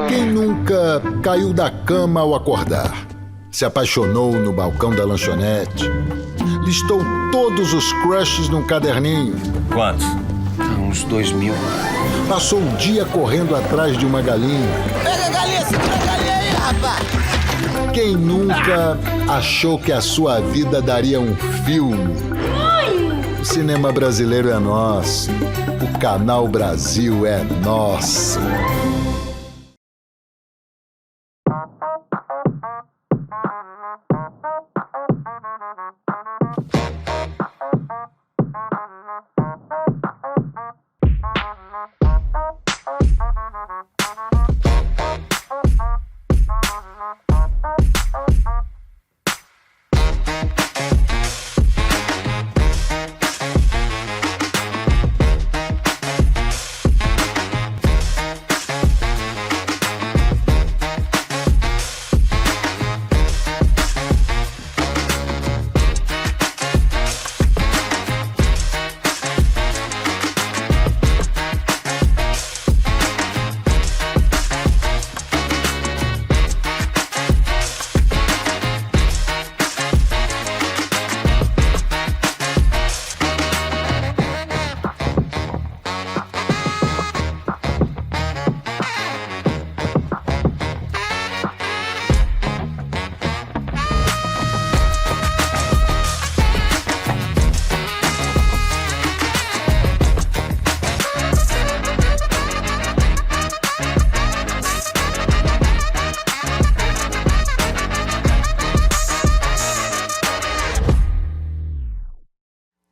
Quem nunca caiu da cama ao acordar? Se apaixonou no balcão da lanchonete? Listou todos os crushes num caderninho? Quantos? Uns 2.000. Passou o dia correndo atrás de uma galinha? Pega a galinha, segura a galinha aí, rapaz! Quem nunca achou que a sua vida daria um filme? O cinema brasileiro é nosso. O Canal Brasil é nosso.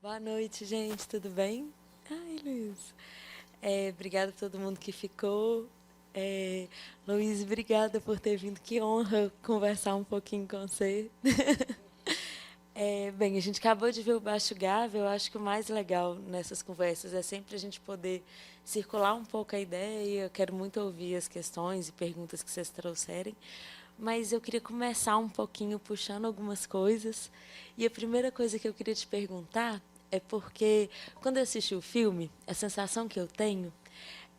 Boa noite, gente, tudo bem? Ai, Luiz. Obrigada a todo mundo que ficou. Luiz, obrigada por ter vindo. Que honra conversar um pouquinho com você. Bem, a gente acabou de ver o Baixo Gávea. Eu acho que o mais legal nessas conversas é sempre a gente poder circular um pouco a ideia. Eu quero muito ouvir as questões e perguntas que vocês trouxerem. Mas eu queria começar um pouquinho puxando algumas coisas. E a primeira coisa que eu queria te perguntar é porque, quando eu assisti o filme, a sensação que eu tenho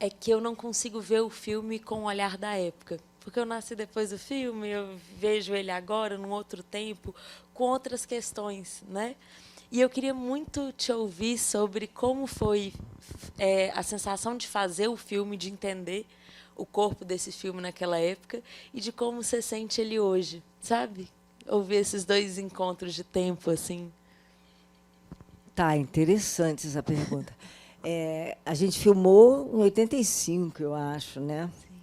é que eu não consigo ver o filme com o olhar da época. Porque eu nasci depois do filme, eu vejo ele agora, num outro tempo, com outras questões, né? E eu queria muito te ouvir sobre como foi a sensação de fazer o filme, de entender o corpo desse filme naquela época e de como você sente ele hoje, sabe? Ouvir esses dois encontros de tempo, assim. Tá, interessante essa pergunta. A gente filmou em 85, eu acho, né? Sim.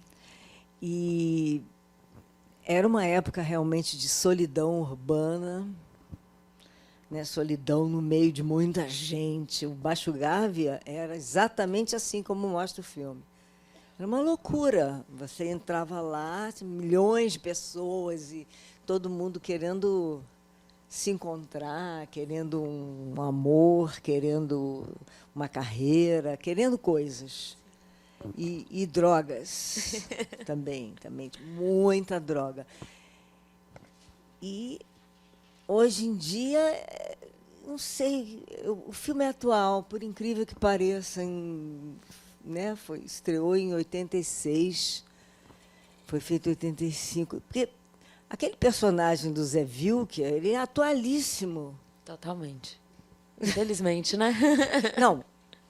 E era uma época realmente de solidão urbana, né? Solidão no meio de muita gente. O Baixo Gávea era exatamente assim como mostra o filme. Era uma loucura. Você entrava lá, milhões de pessoas e todo mundo querendo se encontrar, querendo um amor, querendo uma carreira, querendo coisas. E drogas também, muita droga. E, hoje em dia, não sei, o filme é atual, por incrível que pareça, né, estreou em 86, foi feito em 85. Porque aquele personagem do Zé Vilker, ele é atualíssimo. Totalmente. Infelizmente, né? Não,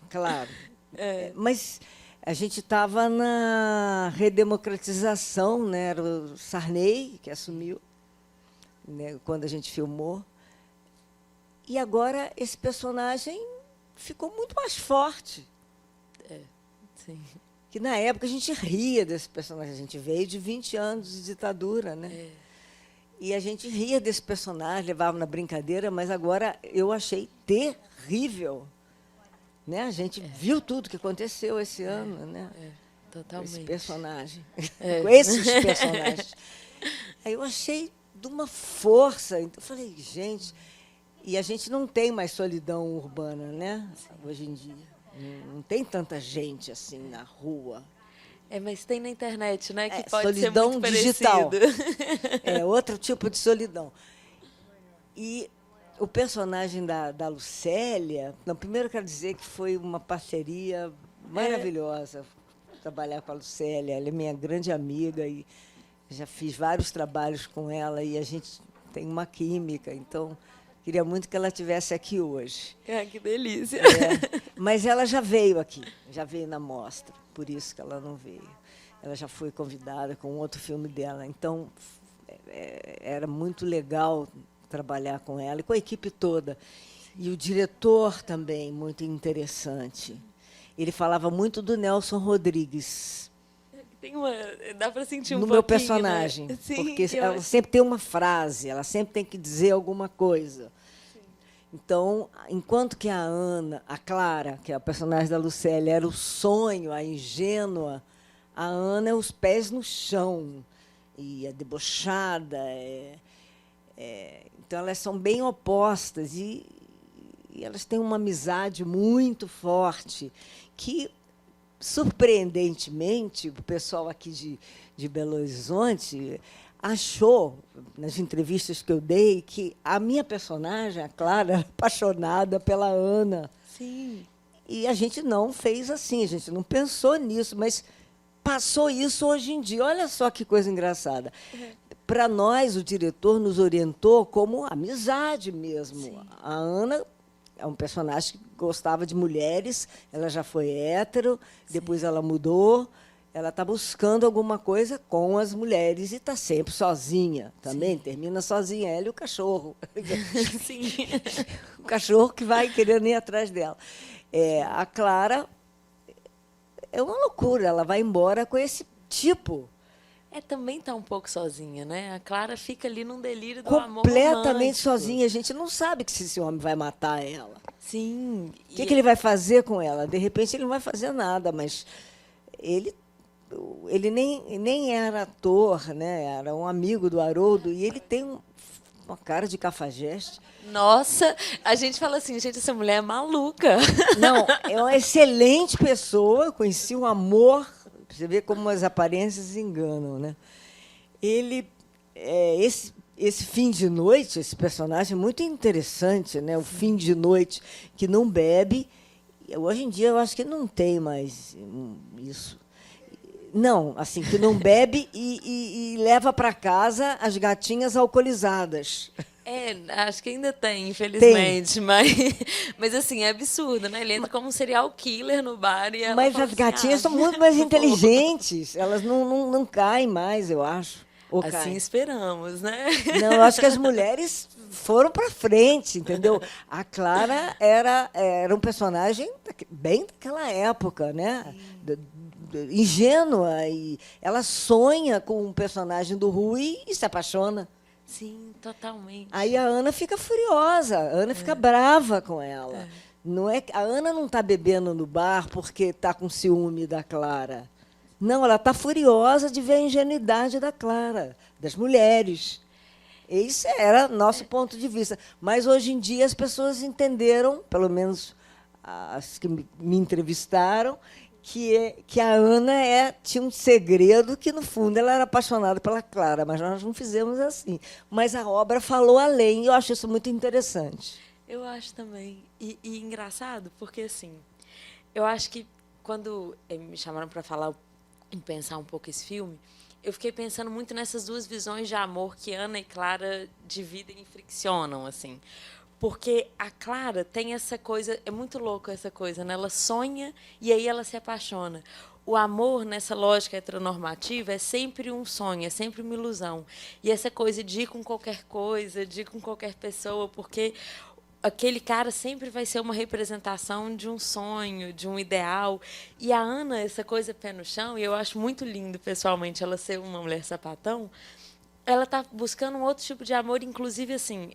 claro. Mas a gente estava na redemocratização, né? Era o Sarney que assumiu, né, quando a gente filmou. E agora esse personagem ficou muito mais forte. Sim. Que na época a gente ria desse personagem. A gente veio de 20 anos de ditadura, né? E a gente ria desse personagem, levava na brincadeira, mas agora eu achei terrível. Né? A gente viu tudo que aconteceu esse ano, né? Totalmente. Com esse personagem. Com esses personagens. Aí eu achei de uma força. Então, eu falei, gente... E a gente não tem mais solidão urbana, né? Hoje em dia. Não tem tanta gente assim na rua. Mas tem na internet, né? Que pode solidão ser muito digital. parecido. É outro tipo de solidão. E o personagem da Lucélia, não, primeiro eu quero dizer que foi uma parceria maravilhosa. trabalhar com a Lucélia. Ela é minha grande amiga e já fiz vários trabalhos com ela e a gente tem uma química. Então, queria muito que ela estivesse aqui hoje. Que delícia. Mas ela já veio aqui, já veio na mostra, por isso que ela não veio. Ela já foi convidada com outro filme dela. Então, era muito legal trabalhar com ela e com a equipe toda. E o diretor também, muito interessante. Ele falava muito do Nelson Rodrigues. Dá para sentir um no pouquinho, meu personagem. Né? Sim, porque ela sempre tem uma frase, ela sempre tem que dizer alguma coisa. Sim. Então, enquanto que a Ana, a Clara, que é a personagem da Lucélia, era o sonho, a ingênua, a Ana é os pés no chão, e a debochada. Então, elas são bem opostas e elas têm uma amizade muito forte que, surpreendentemente, o pessoal aqui de Belo Horizonte achou, nas entrevistas que eu dei, que a minha personagem, a Clara, era apaixonada pela Ana. Sim. E a gente não fez assim, a gente não pensou nisso, mas passou isso hoje em dia. Olha só que coisa engraçada. Para nós, o diretor nos orientou como amizade mesmo. Sim. A Ana é um personagem que gostava de mulheres, ela já foi hétero, sim, depois ela mudou, ela está buscando alguma coisa com as mulheres e está sempre sozinha também, sim, termina sozinha, ela e o cachorro. Sim. O cachorro que vai querendo ir atrás dela. A Clara é uma loucura, ela vai embora com esse tipo. Também está um pouco sozinha, né? A Clara fica ali num delírio do amor completamente romântico. Sozinha. A gente não sabe que se esse homem vai matar ela. Sim. O que ele vai fazer com ela? De repente, ele não vai fazer nada, mas ele nem era ator, né? Era um amigo do Haroldo, e ele tem uma cara de cafajeste. Nossa, a gente fala assim, gente, essa mulher é maluca. Não, é uma excelente pessoa, eu conheci um amor. Você vê como as aparências enganam, né? Ele, esse fim de noite, esse personagem é muito interessante, né? O fim de noite que não bebe. Hoje em dia eu acho que não tem mais isso. Não, assim, que não bebe e leva para casa as gatinhas alcoolizadas. Acho que ainda tem, infelizmente. Mas assim, é absurdo, né? Ele entra como um serial killer no bar e ela Mas fala as assim, gatinhas são muito mais inteligentes. Elas não caem mais, eu acho. Ou assim caem. Esperamos, né? Não, eu acho que as mulheres foram para frente, entendeu? A Clara era um personagem bem daquela época, né? Ingênua. E ela sonha com um personagem do Rui e se apaixona. Sim, totalmente. Aí a Ana fica furiosa, a Ana fica brava com ela. Não é, a Ana não está bebendo no bar porque está com ciúme da Clara. Não, ela está furiosa de ver a ingenuidade da Clara, das mulheres. Esse era nosso ponto de vista. Mas, hoje em dia, as pessoas entenderam, pelo menos as que me entrevistaram, que a Ana tinha um segredo que, no fundo, ela era apaixonada pela Clara, mas nós não fizemos assim. Mas a obra falou além, e eu acho isso muito interessante. Eu acho também. E engraçado, porque, assim, eu acho que, quando me chamaram para falar e pensar um pouco esse filme, eu fiquei pensando muito nessas duas visões de amor que Ana e Clara dividem e friccionam, assim. Porque a Clara tem essa coisa, é muito louco essa coisa, né? Ela sonha e aí ela se apaixona. O amor, nessa lógica heteronormativa, é sempre um sonho, é sempre uma ilusão. E essa coisa de ir com qualquer coisa, de ir com qualquer pessoa, porque aquele cara sempre vai ser uma representação de um sonho, de um ideal. E a Ana, essa coisa pé no chão, e eu acho muito lindo, pessoalmente, ela ser uma mulher sapatão, ela está buscando um outro tipo de amor, inclusive, assim,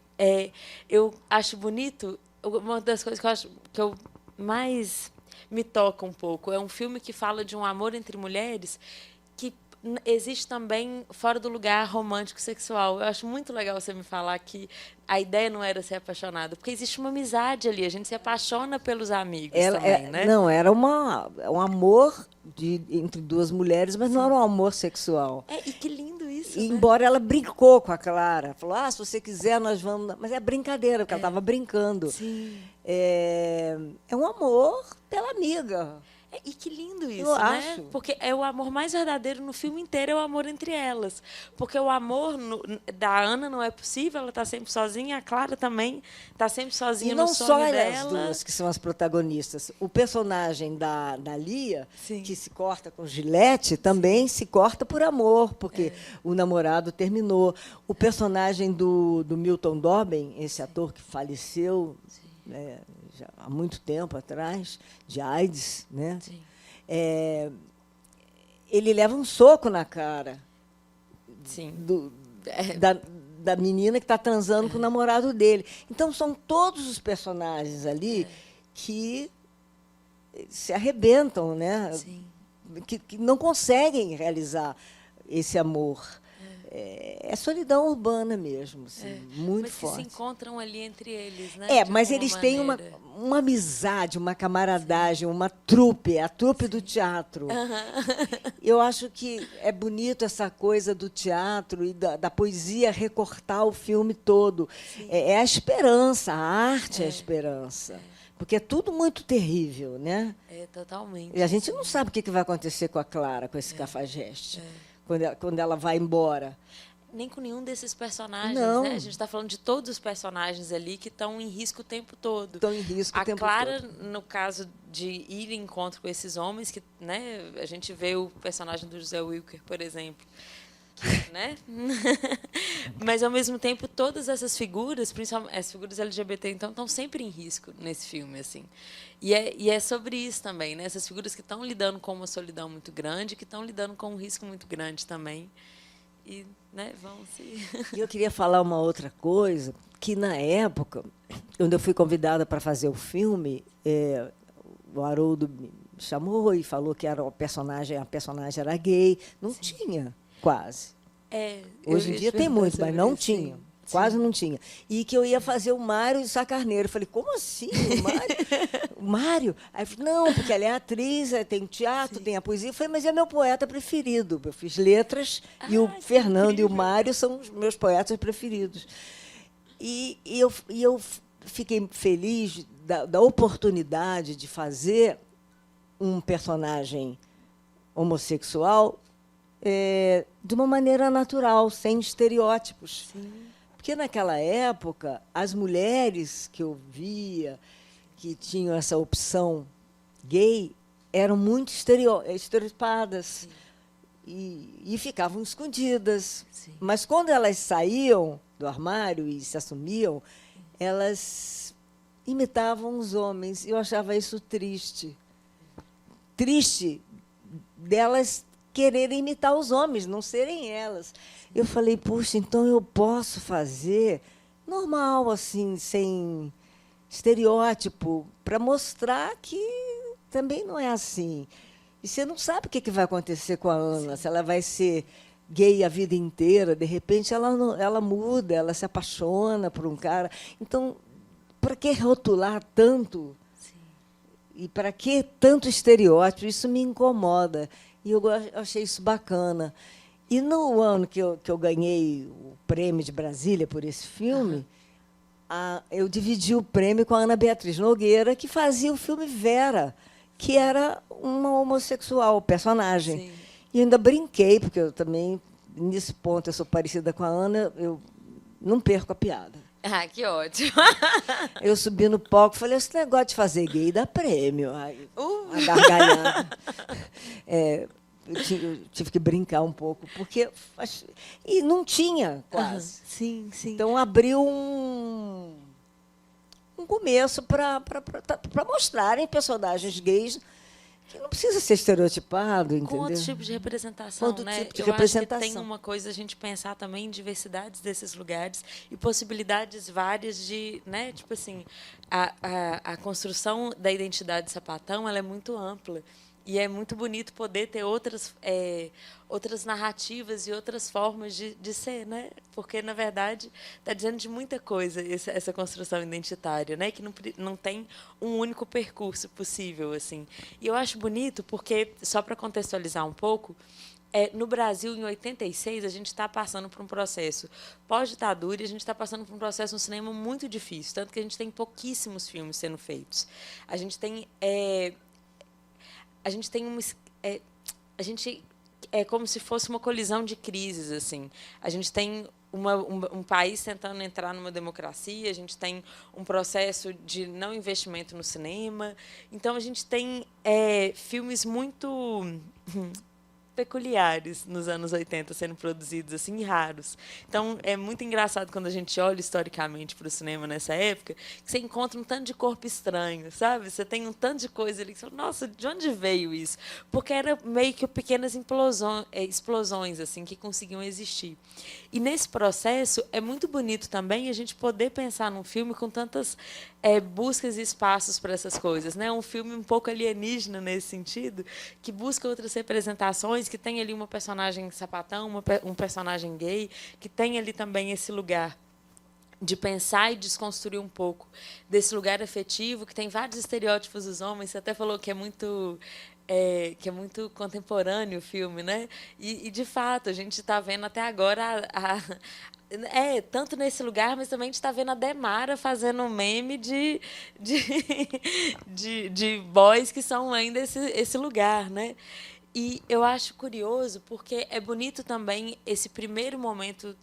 eu acho bonito, uma das coisas que eu mais me toca um pouco, é um filme que fala de um amor entre mulheres que existe também fora do lugar romântico sexual. Eu acho muito legal você me falar que a ideia não era ser apaixonada, porque existe uma amizade ali, a gente se apaixona pelos amigos também, né? Não, era um amor entre duas mulheres, mas não era um amor sexual. E que lindo isso, e, né? embora ela brincou com a Clara, falou, se você quiser, nós vamos... Mas é brincadeira, porque ela estava brincando. Sim. É um amor pela amiga. E que lindo isso, Eu né? acho. Porque é o amor mais verdadeiro no filme inteiro, é o amor entre elas. Porque o amor da Ana não é possível, ela está sempre sozinha, a Clara também está sempre sozinha E não no só sonho as dela. duas que são as protagonistas. O personagem da Lia, Sim. que se corta com Gilete, também se corta por amor, porque o namorado terminou. O personagem do Milton Dobbin, esse ator que faleceu já há muito tempo atrás, de AIDS, né? Sim. Ele leva um soco na cara Sim. da menina que está transando com o namorado dele. Então, são todos os personagens ali que se arrebentam, né? Sim. Que não conseguem realizar esse amor. É solidão urbana mesmo, assim, muito mas forte. que se encontram ali entre eles, né? Mas De alguma eles têm maneira. uma amizade, uma camaradagem, uma trupe, a trupe do teatro. Eu acho que é bonito essa coisa do teatro e da poesia recortar o filme todo. É a esperança, a arte é a esperança. Porque é tudo muito terrível, né? Totalmente. E a gente não sabe o que vai acontecer com a Clara, com esse cafajeste, quando ela vai embora. Nem com nenhum desses personagens, Não. né? A gente está falando de todos os personagens ali que estão em risco o tempo todo. Estão em risco o tempo Clara, todo. no caso de ir em encontro com esses homens, que, né, a gente vê o personagem do José Wilker, por exemplo, que, né? Mas, ao mesmo tempo, todas essas figuras, principalmente as figuras LGBT, então, estão sempre em risco nesse filme, assim. E é sobre isso também, né? Essas figuras que estão lidando com uma solidão muito grande, que estão lidando com um risco muito grande também. E, né, vão se... E eu queria falar uma outra coisa, que na época, quando eu fui convidada para fazer o filme, o Haroldo me chamou e falou que a personagem era gay. Não tinha, quase. Hoje em dia tem muito, mas não tinha. Quase não tinha. E que eu ia fazer o Mário de Sacarneiro. Eu falei, como assim, o Mário? O Mário? Aí eu falei, não, porque ela é atriz, tem o teatro, tem a poesia. Eu falei, mas é meu poeta preferido. Eu fiz letras e o Fernando e o Mário são os meus poetas preferidos. E eu fiquei feliz da oportunidade de fazer um personagem homossexual de uma maneira natural, sem estereótipos. Sim. Porque, naquela época, as mulheres que eu via, que tinham essa opção gay, eram muito estereotipadas e ficavam escondidas. Sim. Mas, quando elas saíam do armário e se assumiam, elas imitavam os homens. Eu achava isso triste. Triste delas quererem imitar os homens, não serem elas. Eu falei, puxa, então eu posso fazer normal, assim, sem estereótipo, para mostrar que também não é assim. E você não sabe o que vai acontecer com a Ana, se ela vai ser gay a vida inteira, de repente ela muda, ela se apaixona por um cara. Então, para que rotular tanto? Sim. E para que tanto estereótipo? Isso me incomoda. E eu achei isso bacana. E no ano que eu ganhei o prêmio de Brasília por esse filme, eu dividi o prêmio com a Ana Beatriz Nogueira, que fazia o filme Vera, que era uma homossexual, personagem. Sim. E ainda brinquei, porque eu também, nesse ponto, eu sou parecida com a Ana, eu não perco a piada. Ah, que ótimo. Eu subi no palco e falei, esse negócio de fazer gay dá prêmio. Aí, a gargalhada. Eu tive que brincar um pouco, porque... E não tinha, quase. Sim, sim. Então, abriu um começo para mostrarem personagens gays que não precisa ser estereotipado, entendeu? Com outros tipos de representação, Com outro né? tipo de Eu representação. acho que tem uma coisa a gente pensar também em diversidades desses lugares e possibilidades várias de, né? Tipo assim, a construção da identidade sapatão, ela é muito ampla. E é muito bonito poder ter outras narrativas e outras formas de ser, né? Porque, na verdade, está dizendo de muita coisa essa construção identitária, né? Que não tem um único percurso possível, assim. E eu acho bonito porque, só para contextualizar um pouco, no Brasil, em 86, a gente está passando por um processo pós-ditadura e a gente está passando por um processo no cinema muito difícil, tanto que a gente tem pouquíssimos filmes sendo feitos. A gente tem... a gente tem a gente é como se fosse uma colisão de crises, assim. A gente tem um país tentando entrar numa democracia, a gente tem um processo de não investimento no cinema. Então, a gente tem filmes muito peculiares nos anos 80 sendo produzidos, assim, raros. Então, é muito engraçado quando a gente olha historicamente para o cinema nessa época, que você encontra um tanto de corpo estranho, sabe? Você tem um tanto de coisa ali que você fala, nossa, de onde veio isso? Porque era meio que pequenas explosões assim, que conseguiam existir. E, nesse processo, é muito bonito também a gente poder pensar num filme com tantas buscas e espaços para essas coisas, né? Um filme um pouco alienígena nesse sentido, que busca outras representações, que tem ali uma personagem sapatão, um personagem gay, que tem ali também esse lugar de pensar e desconstruir um pouco desse lugar afetivo, que tem vários estereótipos dos homens. Você até falou que é muito contemporâneo o filme, né? E de fato, a gente está vendo até agora tanto nesse lugar, mas também a gente está vendo a Demara fazendo um meme de boys que são ainda esse lugar, né? E eu acho curioso, porque é bonito também esse primeiro momento,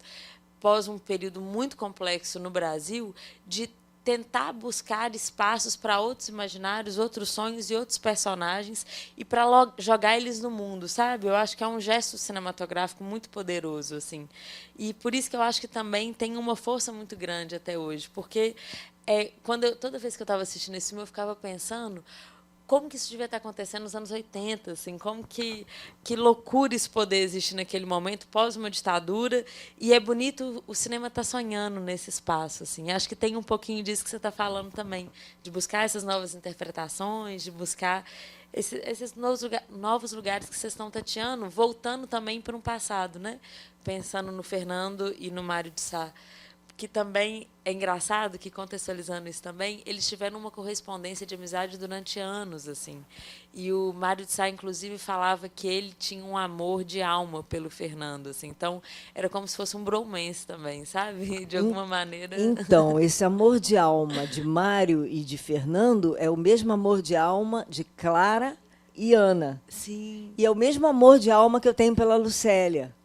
pós um período muito complexo no Brasil, de tentar buscar espaços para outros imaginários, outros sonhos e outros personagens e para jogar eles no mundo, sabe? Eu acho que é um gesto cinematográfico muito poderoso, assim. E por isso que eu acho que também tem uma força muito grande até hoje, porque toda vez que eu estava assistindo esse filme, eu ficava pensando como que isso devia estar acontecendo nos anos 80, assim, como que loucura isso poder existir naquele momento, pós uma ditadura. E é bonito o cinema estar sonhando nesse espaço. Assim. Acho que tem um pouquinho disso que você está falando também, de buscar essas novas interpretações, de buscar esses novos lugares que vocês estão tateando, voltando também para um passado, né? Pensando no Fernando e no Mário de Sá. Que também é engraçado, que contextualizando isso também, eles tiveram uma correspondência de amizade durante anos, assim. E o Mário de Sá, inclusive, falava que ele tinha um amor de alma pelo Fernando, assim. Então, era como se fosse um bromance também, sabe? De alguma maneira. Então, esse amor de alma de Mário e de Fernando é o mesmo amor de alma de Clara e Ana. Sim. E é o mesmo amor de alma que eu tenho pela Lucélia.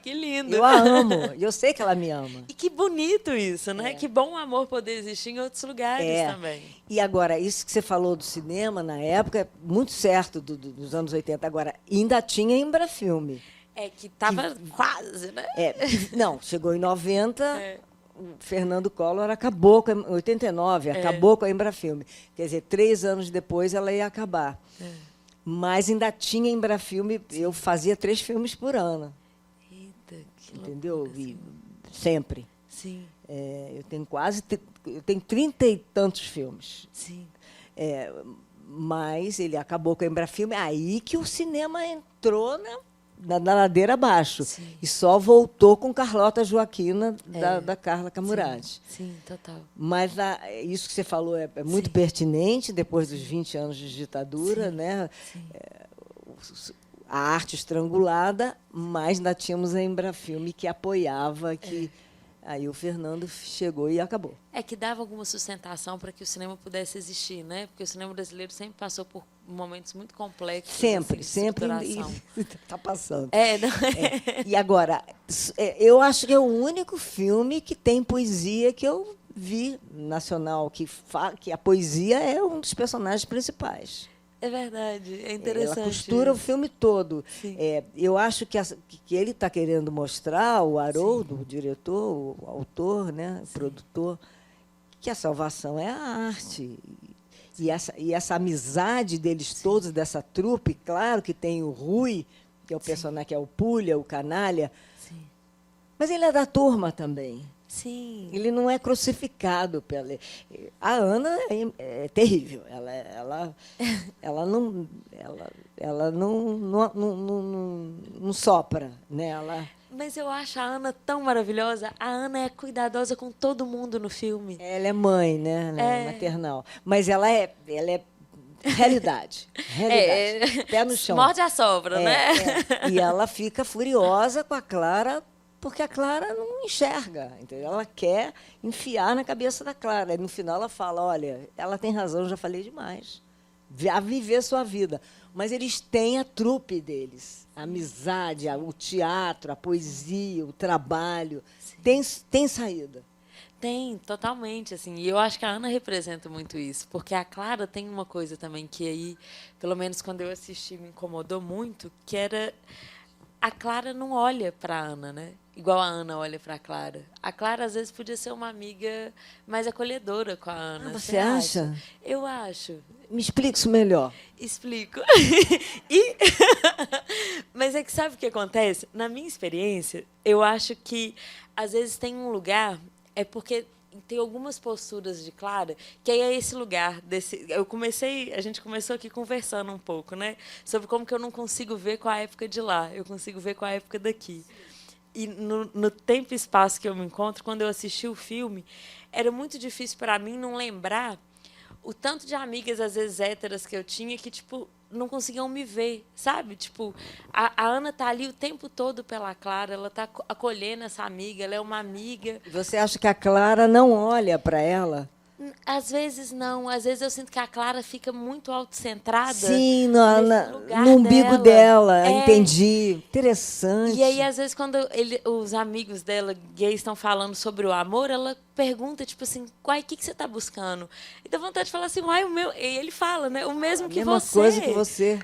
Que lindo. Eu a amo, e eu sei que ela me ama. E que bonito isso, né? Que bom amor poder existir em outros lugares também. E agora, isso que você falou do cinema, na época, é muito certo dos anos 80. Agora, ainda tinha Embrafilme. Que estava quase, né? Não, chegou em 90, o Fernando Collor acabou, em 89, acabou com a Embrafilme. Quer dizer, 3 anos depois ela ia acabar. Mas ainda tinha Embrafilme, eu fazia 3 filmes por ano. Entendeu? Assim. Sempre. Sim. Eu tenho 30 e tantos filmes. Sim. Mas ele acabou com a Embrafilme, aí que o cinema entrou na ladeira abaixo. Sim. E só voltou com Carlota Joaquina, da Carla Camurati. Sim, total. Mas isso que você falou é muito pertinente, depois dos 20 anos de ditadura, né? Sim. A arte estrangulada, mas ainda tínhamos a Embrafilme que apoiava, aí o Fernando chegou e acabou. Que dava alguma sustentação para que o cinema pudesse existir, né? Porque o cinema brasileiro sempre passou por momentos muito complexos. Sempre, assim, sempre está passando. E agora, eu acho que é o único filme que tem poesia que eu vi nacional, que a poesia é um dos personagens principais. É verdade, é interessante. Ela costura o filme todo. Eu acho que ele está querendo mostrar, o Haroldo, o diretor, o autor, né, o produtor, que a salvação é a arte. E essa amizade deles todos, dessa trupe, claro que tem o Rui, que é o personagem, que é o Pulha, o canalha, mas ele é da turma também. Sim. Ele não é crucificado pela. A Ana é terrível. Ela não sopra, né? Mas eu acho a Ana tão maravilhosa. A Ana é cuidadosa com todo mundo no filme. Ela é mãe, né? Ela é maternal. Mas ela é realidade. Pé no chão. Morde a sobra, né? E ela fica furiosa com a Clara, porque a Clara não enxerga, entendeu? Ela quer enfiar na cabeça da Clara. E no final ela fala, olha, ela tem razão, eu já falei demais. a viver sua vida. Mas eles têm a trupe deles, a amizade, o teatro, a poesia, o trabalho. Tem saída. Tem, totalmente, assim. E eu acho que a Ana representa muito isso, porque a Clara tem uma coisa também que aí, pelo menos quando eu assisti, me incomodou muito, que era a Clara não olha para a Ana, né? Igual a Ana olha para a Clara. A Clara às vezes podia ser uma amiga mais acolhedora com a Ana. Você acha? Eu acho. Me explique isso melhor. Explico. E mas é que sabe o que acontece? Na minha experiência, eu acho que às vezes tem um lugar, é porque tem algumas posturas de Clara que aí é esse lugar desse. A gente começou aqui conversando um pouco, né, sobre como que eu não consigo ver com a época de lá, eu consigo ver com a época daqui. E no tempo e espaço que eu me encontro, quando eu assisti o filme, era muito difícil para mim não lembrar o tanto de amigas, às vezes, héteras que eu tinha que, tipo, não conseguiam me ver, sabe? Tipo, a Ana tá ali o tempo todo pela Clara, ela tá acolhendo essa amiga, ela é uma amiga. Você acha que a Clara não olha para ela? Às vezes não, às vezes eu sinto que a Clara fica muito autocentrada. Sim, lugar no umbigo dela, É. Entendi. Interessante. E aí, às vezes, quando os amigos dela, gays, estão falando sobre o amor, ela pergunta, tipo assim, uai, o que você está buscando? E dá vontade de falar assim, uai, o meu... E ele fala, né? O mesmo que mesma você. coisa que você.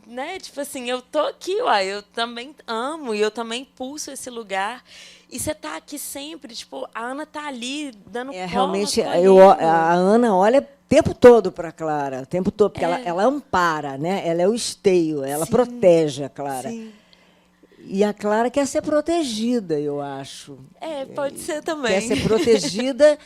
Né? Tipo assim, eu tô aqui, uai, eu também amo e eu também pulso esse lugar. E você tá aqui sempre, tipo, a Ana tá ali, dando colo, Realmente, acolhendo. a Ana olha o tempo todo para a Clara, o tempo todo, porque ela ampara, né? Ela é o esteio, ela protege a Clara. Sim. E a Clara quer ser protegida, eu acho. Pode ser também. Quer ser protegida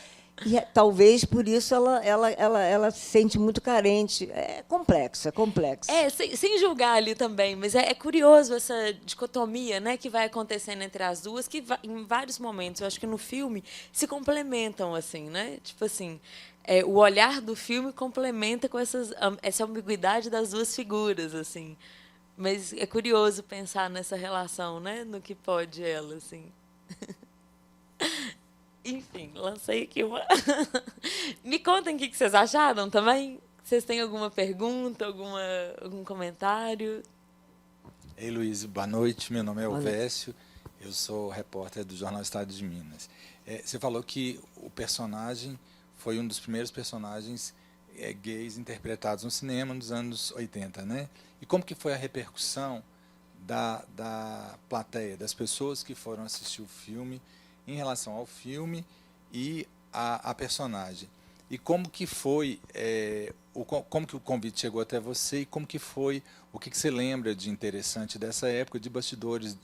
e talvez por isso ela se sente muito carente. É complexo, é complexo. Sem julgar ali também, mas é curioso essa dicotomia, né, que vai acontecendo entre as duas, que em vários momentos, eu acho que no filme, se complementam, assim, né? Tipo assim, o olhar do filme complementa com essa ambiguidade das duas figuras, assim. Mas é curioso pensar nessa relação, né, no que pode ela, assim. Enfim, lancei aqui uma... Me contem o que vocês acharam também. Vocês têm alguma pergunta, algum comentário? Ei, Luiz, boa noite. Meu nome é Elvésio. Eu sou repórter do Jornal Estado de Minas. Você falou que o personagem foi um dos primeiros personagens gays interpretados no cinema nos anos 80, né? E como que foi a repercussão da plateia, das pessoas que foram assistir o filme em relação ao filme e a personagem? E como que foi, como que o convite chegou até você e como que foi, o que você lembra de interessante dessa época de bastidores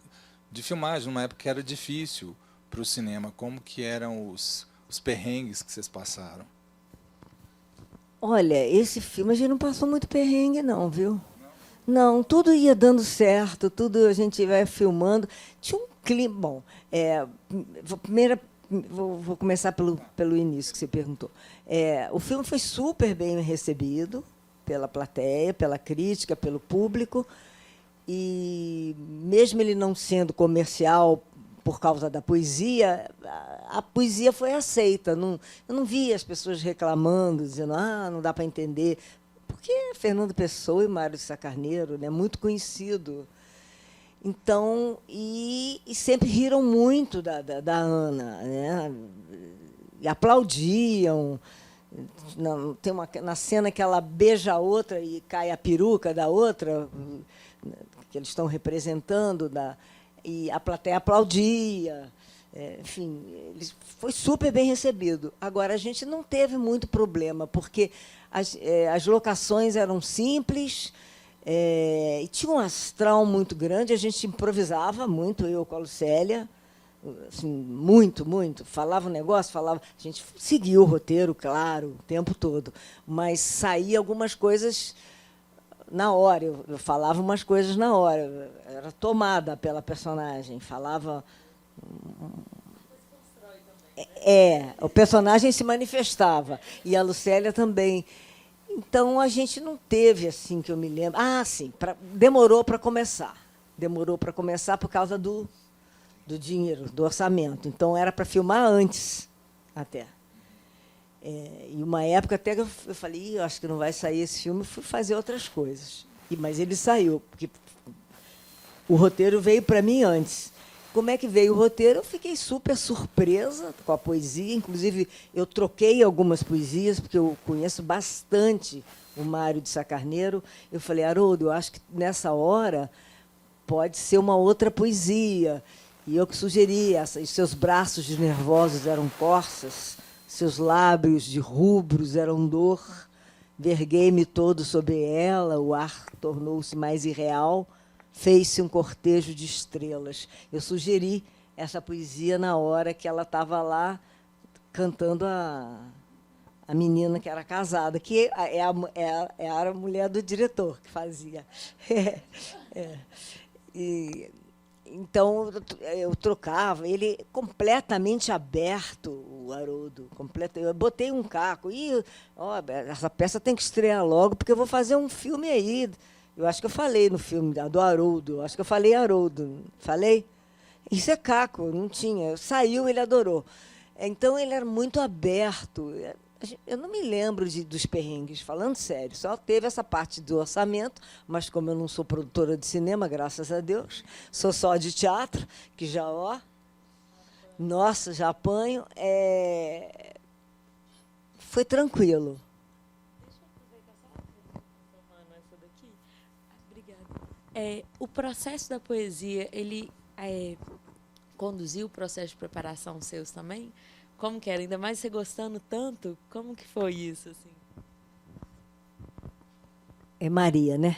de filmagem, numa época que era difícil para o cinema, como que eram os perrengues que vocês passaram? Olha, esse filme a gente não passou muito perrengue, não, viu? Não, tudo ia dando certo, tudo a gente vai filmando. Tinha um clima. Bom, vou começar pelo início que você perguntou. O filme foi super bem recebido pela plateia, pela crítica, pelo público. E, mesmo ele não sendo comercial por causa da poesia, a poesia foi aceita. Eu não vi as pessoas reclamando, dizendo não dá para entender. Porque Fernando Pessoa e Mário de Sá Carneiro, né, muito conhecido. Então, e sempre riram muito da Ana, né? E aplaudiam. Tem na cena que ela beija a outra e cai a peruca da outra, que eles estão representando, e a plateia aplaudia. Enfim, foi super bem recebido. Agora, a gente não teve muito problema, porque as locações eram simples, e tinha um astral muito grande, a gente improvisava muito, eu com a Lucélia, assim, muito, muito. Falava um negócio, a gente seguia o roteiro, claro, o tempo todo, mas saía algumas coisas na hora, eu falava umas coisas na hora, era tomada pela personagem, falava... o personagem se manifestava, e a Lucélia também. Então, a gente não teve, assim, que eu me lembro... sim, demorou para começar. Demorou para começar por causa do dinheiro, do orçamento. Então, era para filmar antes, até. E uma época até que eu falei, eu acho que não vai sair esse filme, fui fazer outras coisas. Mas ele saiu, porque o roteiro veio para mim antes. Como é que veio o roteiro? Eu fiquei super surpresa com a poesia. Inclusive, eu troquei algumas poesias, porque eu conheço bastante o Mário de Sá Carneiro. Eu falei, Haroldo, eu acho que nessa hora pode ser uma outra poesia. E eu que sugeri, os seus braços de nervosos eram corças, seus lábios de rubros eram dor. Verguei-me todo sobre ela, o ar tornou-se mais irreal. Fez-se um cortejo de estrelas. Eu sugeri essa poesia na hora que ela estava lá cantando a menina que era casada, que era a mulher do diretor que fazia. Então, eu trocava, ele completamente aberto, o Haroldo. Eu botei um caco. Essa peça tem que estrear logo, porque eu vou fazer um filme aí. Eu acho que eu falei no filme do Haroldo. Acho que eu falei Haroldo. Falei? Isso é caco, não tinha. Saiu, ele adorou. Então, ele era muito aberto. Eu não me lembro dos perrengues, falando sério. Só teve essa parte do orçamento, mas como eu não sou produtora de cinema, graças a Deus, sou só de teatro, que já, nossa, já apanho. Foi tranquilo. O processo da poesia, ele conduziu o processo de preparação seus também? Como que era? Ainda mais você gostando tanto, como que foi isso? Assim? É Maria, né?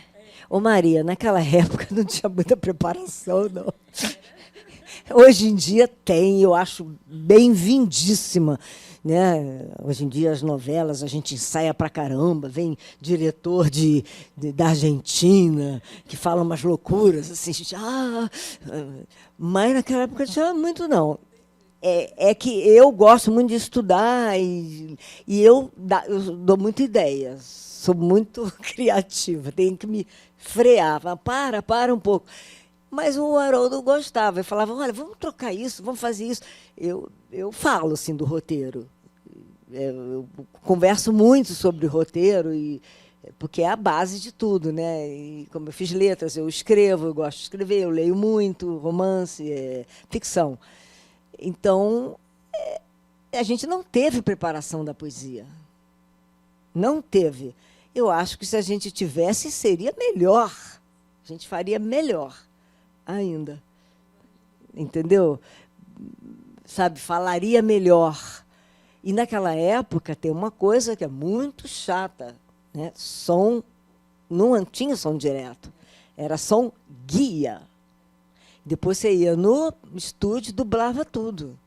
Ô, Maria, naquela época não tinha muita preparação, não. Hoje em dia tem, eu acho bem-vindíssima. Né? Hoje em dia, as novelas, a gente ensaia pra caramba, vem diretor da Argentina, que fala umas loucuras, assim, mas naquela época não tinha muito, não. É que eu gosto muito de estudar e eu dou muita ideia, sou muito criativa, tenho que me frear, falar, para um pouco. Mas o Haroldo gostava, ele falava, olha, vamos trocar isso, vamos fazer isso. Eu falo assim do roteiro. Eu converso muito sobre roteiro, porque é a base de tudo, né? E como eu fiz letras, eu escrevo, eu gosto de escrever, eu leio muito, romance, ficção. Então, a gente não teve preparação da poesia. Não teve. Eu acho que se a gente tivesse, seria melhor. A gente faria melhor ainda. Entendeu? Sabe, falaria melhor. E, naquela época, tem uma coisa que é muito chata. Né? Som, não tinha som direto. Era som guia. Depois você ia no estúdio e dublava tudo.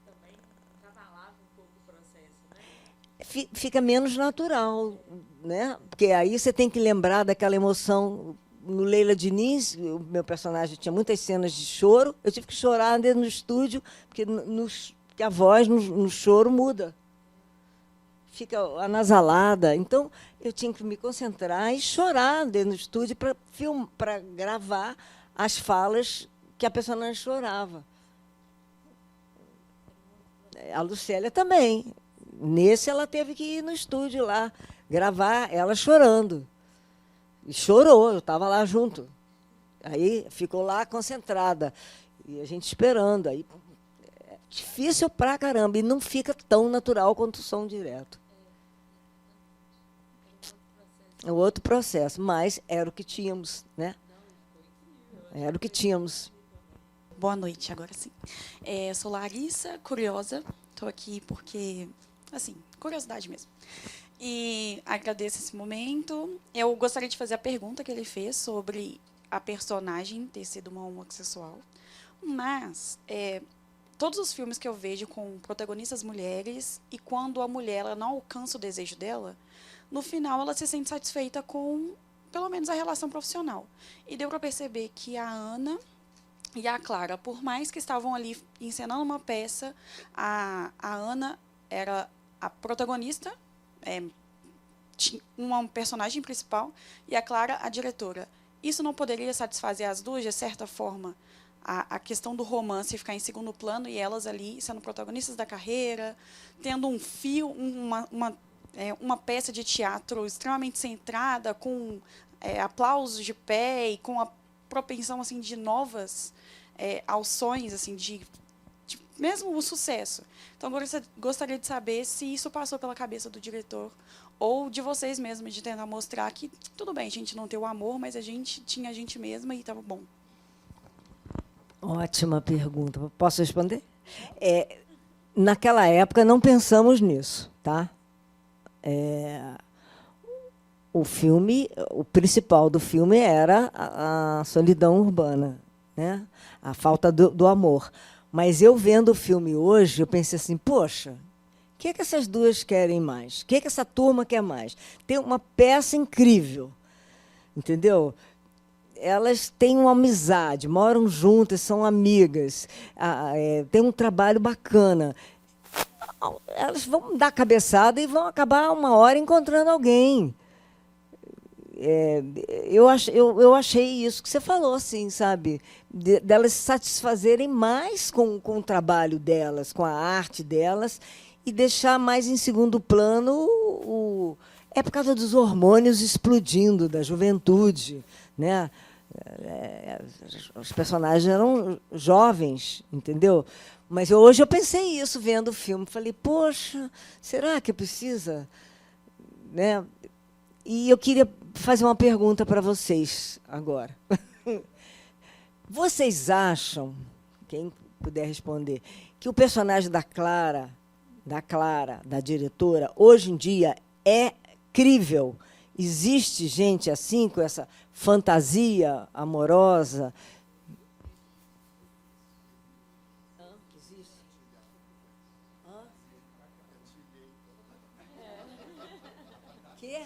Também cavalava um pouco o processo, né? Fica menos natural, né? Porque aí você tem que lembrar daquela emoção. No Leila Diniz, o meu personagem tinha muitas cenas de choro. Eu tive que chorar dentro do estúdio, porque a voz no choro muda. Fica anasalada. Então, eu tinha que me concentrar e chorar dentro do estúdio para gravar as falas que a personagem chorava. A Lucélia também. Nesse, ela teve que ir no estúdio lá, gravar ela chorando. E chorou, eu estava lá junto. Aí ficou lá concentrada. E a gente esperando. Aí, é difícil pra caramba. E não fica tão natural quanto o som direto. É outro processo. Mas era o que tínhamos, né? Era o que tínhamos. Boa noite, agora sim. Eu sou Larissa, curiosa. Estou aqui porque, assim, curiosidade mesmo. E agradeço esse momento. Eu gostaria de fazer a pergunta que ele fez sobre a personagem ter sido uma homossexual. Mas todos os filmes que eu vejo com protagonistas mulheres, e quando a mulher ela não alcança o desejo dela, no final ela se sente satisfeita com, pelo menos, a relação profissional. E deu para perceber que a Ana e a Clara, por mais que estavam ali encenando uma peça, a Ana era a protagonista, uma personagem principal, e a Clara a diretora. Isso não poderia satisfazer as duas, de certa forma, a questão do romance ficar em segundo plano e elas ali sendo protagonistas da carreira, tendo um fio, uma peça de teatro extremamente centrada, com aplausos de pé e com a propensão assim de novas alções, assim, de mesmo o sucesso. Então, gostaria de saber se isso passou pela cabeça do diretor ou de vocês mesmos, de tentar mostrar que tudo bem, a gente não tem o amor, mas a gente tinha a gente mesma e estava bom. Ótima pergunta. Posso responder? Naquela época, não pensamos nisso, tá? O filme, o principal do filme era a solidão urbana, né? A falta do amor. Mas eu vendo o filme hoje, eu pensei assim, poxa, o que essas duas querem mais? O que essa turma quer mais? Tem uma peça incrível, entendeu? Elas têm uma amizade, moram juntas, são amigas, têm um trabalho bacana. Elas vão dar cabeçada e vão acabar uma hora encontrando alguém. Eu achei isso que você falou, assim, sabe? Delas se satisfazerem mais com o trabalho delas, com a arte delas, e deixar mais em segundo plano é por causa dos hormônios explodindo, da juventude, né? Os personagens eram jovens, entendeu? Mas hoje eu pensei isso vendo o filme. Falei, poxa, será que precisa? Né? E eu queria fazer uma pergunta para vocês agora. Vocês acham, quem puder responder, que o personagem da Clara, da diretora, hoje em dia é crível? Existe gente assim, com essa fantasia amorosa? Quê?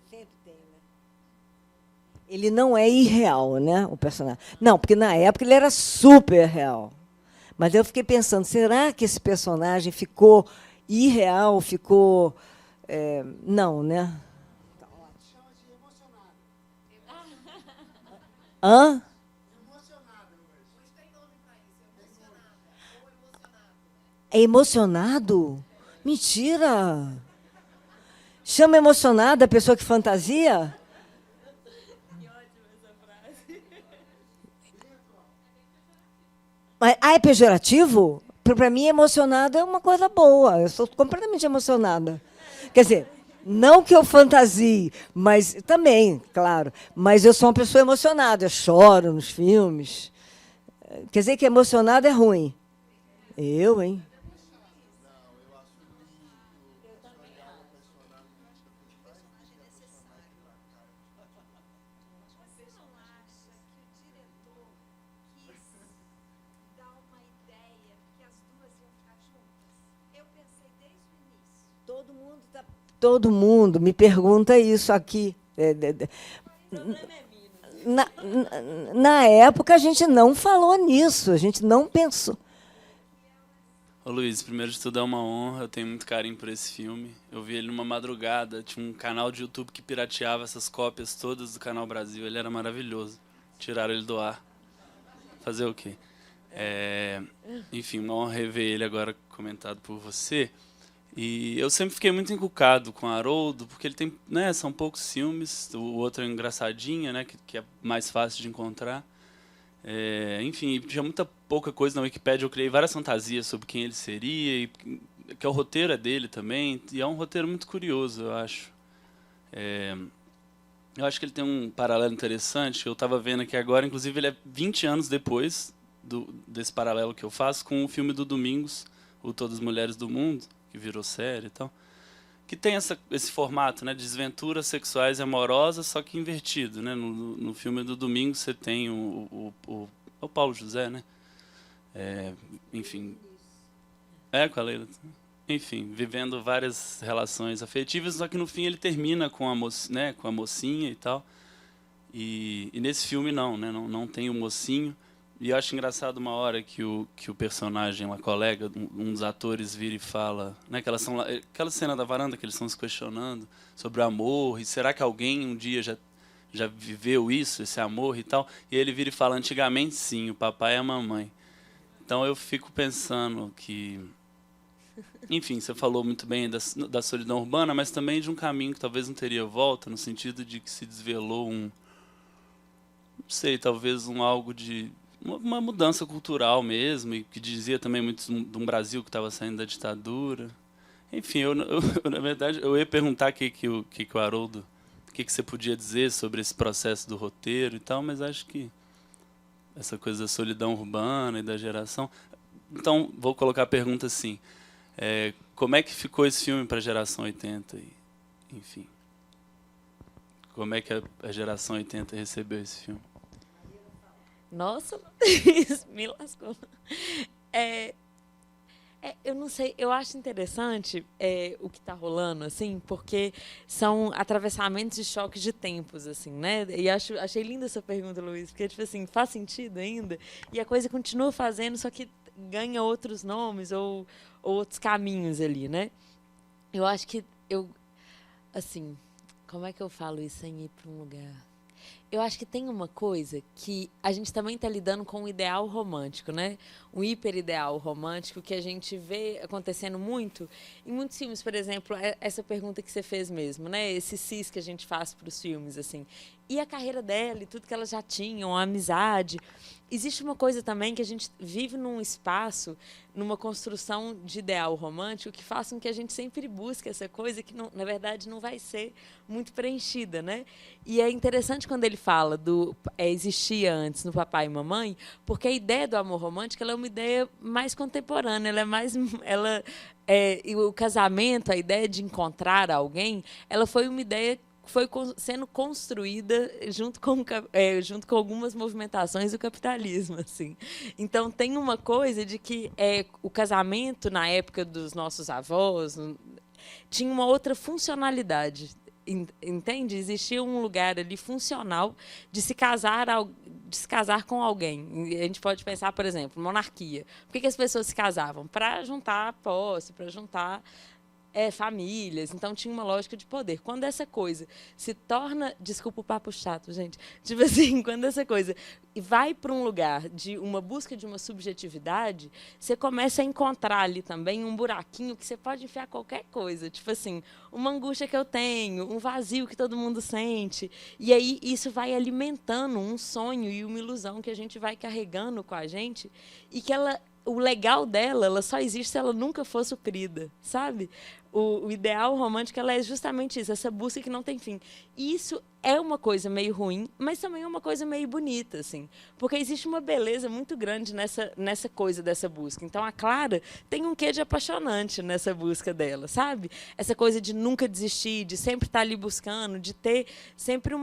Sempre tem, né? Ele não é irreal, né, o personagem. Não, porque na época ele era super real. Mas eu fiquei pensando, será que esse personagem ficou irreal, ficou... não, né? Hã? É emocionado? Mentira! Chama emocionada a pessoa que fantasia? Mas, é pejorativo? Para mim, emocionado é uma coisa boa. Eu sou completamente emocionada. Quer dizer, não que eu fantasie, mas também, claro. Mas eu sou uma pessoa emocionada. Eu choro nos filmes. Quer dizer que emocionado é ruim. Eu, hein? Todo mundo me pergunta isso aqui. Na época, a gente não falou nisso, a gente não pensou. Ô, Luiz, primeiro de tudo é uma honra, eu tenho muito carinho por esse filme. Eu vi ele numa madrugada, tinha um canal de YouTube que pirateava essas cópias todas do Canal Brasil, ele era maravilhoso. Tiraram ele do ar. Fazer o quê? Enfim, uma honra rever ele agora comentado por você. E eu sempre fiquei muito encucado com Haroldo, porque ele tem, né, são poucos filmes, o outro é engraçadinha, né, que é mais fácil de encontrar. Enfim, tinha muita pouca coisa na Wikipédia, eu criei várias fantasias sobre quem ele seria, que o roteiro é dele também, e é um roteiro muito curioso, eu acho. Eu acho que ele tem um paralelo interessante, eu estava vendo aqui agora, inclusive ele é 20 anos depois desse paralelo que eu faço com o filme do Domingos, o Todas as Mulheres do Mundo, que virou série e tal, que tem esse formato, né, de desventuras sexuais e amorosas, só que invertido, né? No filme do Domingos você tem o Paulo José, né? Enfim, com a Leila. Enfim, vivendo várias relações afetivas, só que no fim ele termina com a mocinha e tal. E nesse filme não, né? Não tem o mocinho. E eu acho engraçado uma hora que o personagem, uma colega, um dos atores vira e fala, né, aquela cena da varanda que eles estão se questionando sobre o amor, e será que alguém um dia já viveu isso, esse amor e tal? E ele vira e fala, antigamente sim, o papai e a mamãe. Então eu fico pensando que, enfim, você falou muito bem da solidão urbana, mas também de um caminho que talvez não teria volta, no sentido de que se desvelou não sei, talvez algo de uma mudança cultural mesmo, e que dizia também muito de um Brasil que estava saindo da ditadura. Enfim, na verdade, eu ia perguntar o que o Haroldo, o que você podia dizer sobre esse processo do roteiro e tal, mas acho que essa coisa da solidão urbana e da geração. Então, vou colocar a pergunta assim, como é que ficou esse filme para a geração 80? Enfim, como é que a geração 80 recebeu esse filme? Nossa, me lascou. Eu não sei, eu acho interessante o que está rolando, assim, porque são atravessamentos de choques de tempos, assim, né? E achei linda essa pergunta, Luiz, porque, tipo assim, faz sentido ainda, e a coisa continua fazendo, só que ganha outros nomes ou outros caminhos ali, né? Eu acho que assim, como é que eu falo isso sem ir para um lugar? Eu acho que tem uma coisa que a gente também está lidando com um ideal romântico, né? Um hiperideal romântico que a gente vê acontecendo muito em muitos filmes, por exemplo, essa pergunta que você fez mesmo, né? Esse cis que a gente faz para os filmes, assim. E a carreira dela e tudo que elas já tinham, a amizade. Existe uma coisa também que a gente vive num espaço, numa construção de ideal romântico que faz com que a gente sempre busque essa coisa que, na verdade, não vai ser muito preenchida, né? E é interessante quando ele fala existia antes no Papai e Mamãe, porque a ideia do amor romântico ela é uma ideia mais contemporânea, e o casamento, a ideia de encontrar alguém, ela foi uma ideia foi sendo construída junto com algumas movimentações do capitalismo, assim. Então tem uma coisa de que o casamento na época dos nossos avós tinha uma outra funcionalidade, entende? Existia um lugar ali funcional de se casar com alguém. A gente pode pensar, por exemplo, monarquia. Por que as pessoas se casavam? Para juntar posse, para juntar famílias, então tinha uma lógica de poder. Quando essa coisa se torna, desculpa o papo chato, gente, tipo assim, quando essa coisa vai para um lugar de uma busca de uma subjetividade, você começa a encontrar ali também um buraquinho que você pode enfiar qualquer coisa, tipo assim, uma angústia que eu tenho, um vazio que todo mundo sente, e aí isso vai alimentando um sonho e uma ilusão que a gente vai carregando com a gente, e que o legal dela, ela só existe se ela nunca for suprida, sabe? O ideal romântico ela é justamente isso, essa busca que não tem fim. E isso é uma coisa meio ruim, mas também é uma coisa meio bonita, assim, porque existe uma beleza muito grande nessa coisa dessa busca. Então, a Clara tem um quê de apaixonante nessa busca dela, sabe? Essa coisa de nunca desistir, de sempre estar ali buscando, de ter sempre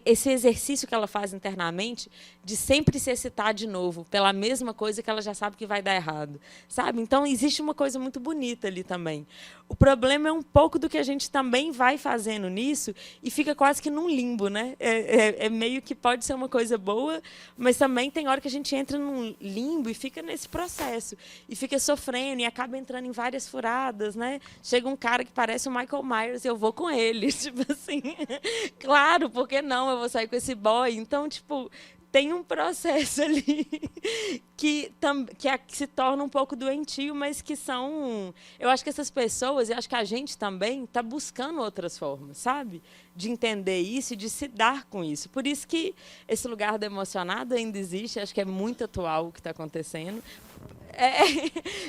esse exercício que ela faz internamente de sempre se excitar de novo pela mesma coisa que ela já sabe que vai dar errado, sabe? Então, existe uma coisa muito bonita ali também. O problema é um pouco do que a gente também vai fazendo nisso e fica quase que num limbo, né? É meio que pode ser uma coisa boa, mas também tem hora que a gente entra num limbo e fica nesse processo. E fica sofrendo e acaba entrando em várias furadas, né? Chega um cara que parece o Michael Myers e eu vou com ele. Tipo assim, claro, por que não? Eu vou sair com esse boy. Então, tipo, tem um processo ali que se torna um pouco doentio, mas que são... Eu acho que essas pessoas, e acho que a gente também, está buscando outras formas, sabe? De entender isso e de se dar com isso. Por isso que esse lugar do emocionado ainda existe, acho que é muito atual o que está acontecendo.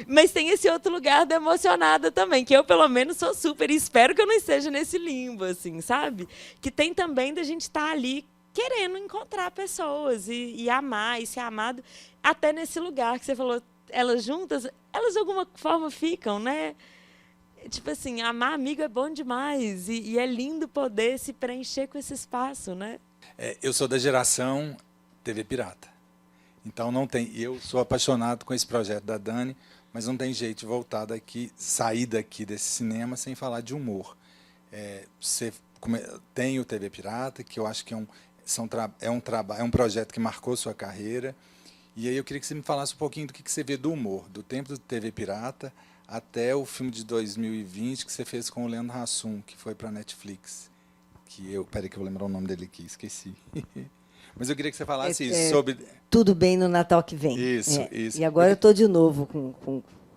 Mas tem esse outro lugar da emocionada também, que eu, pelo menos, sou super e espero que eu não esteja nesse limbo, assim, sabe? Que tem também da gente estar ali querendo encontrar pessoas e amar e ser amado, até nesse lugar que você falou, elas juntas, elas de alguma forma ficam, né? Tipo assim, amar amigo é bom demais e é lindo poder se preencher com esse espaço, né? Eu sou da geração TV Pirata. Então não tem. Eu sou apaixonado com esse projeto da Dani, mas não tem jeito de voltar daqui, sair daqui desse cinema sem falar de humor. Você tem o TV Pirata, que eu acho que é um projeto que marcou sua carreira. E aí eu queria que você me falasse um pouquinho do que você vê do humor, do tempo do TV Pirata até o filme de 2020 que você fez com o Leandro Hassum, que foi para a Netflix. Peraí que eu vou lembrar o nome dele aqui, esqueci. Mas eu queria que você falasse isso sobre... Tudo Bem no Natal que Vem. Isso. E agora eu estou de novo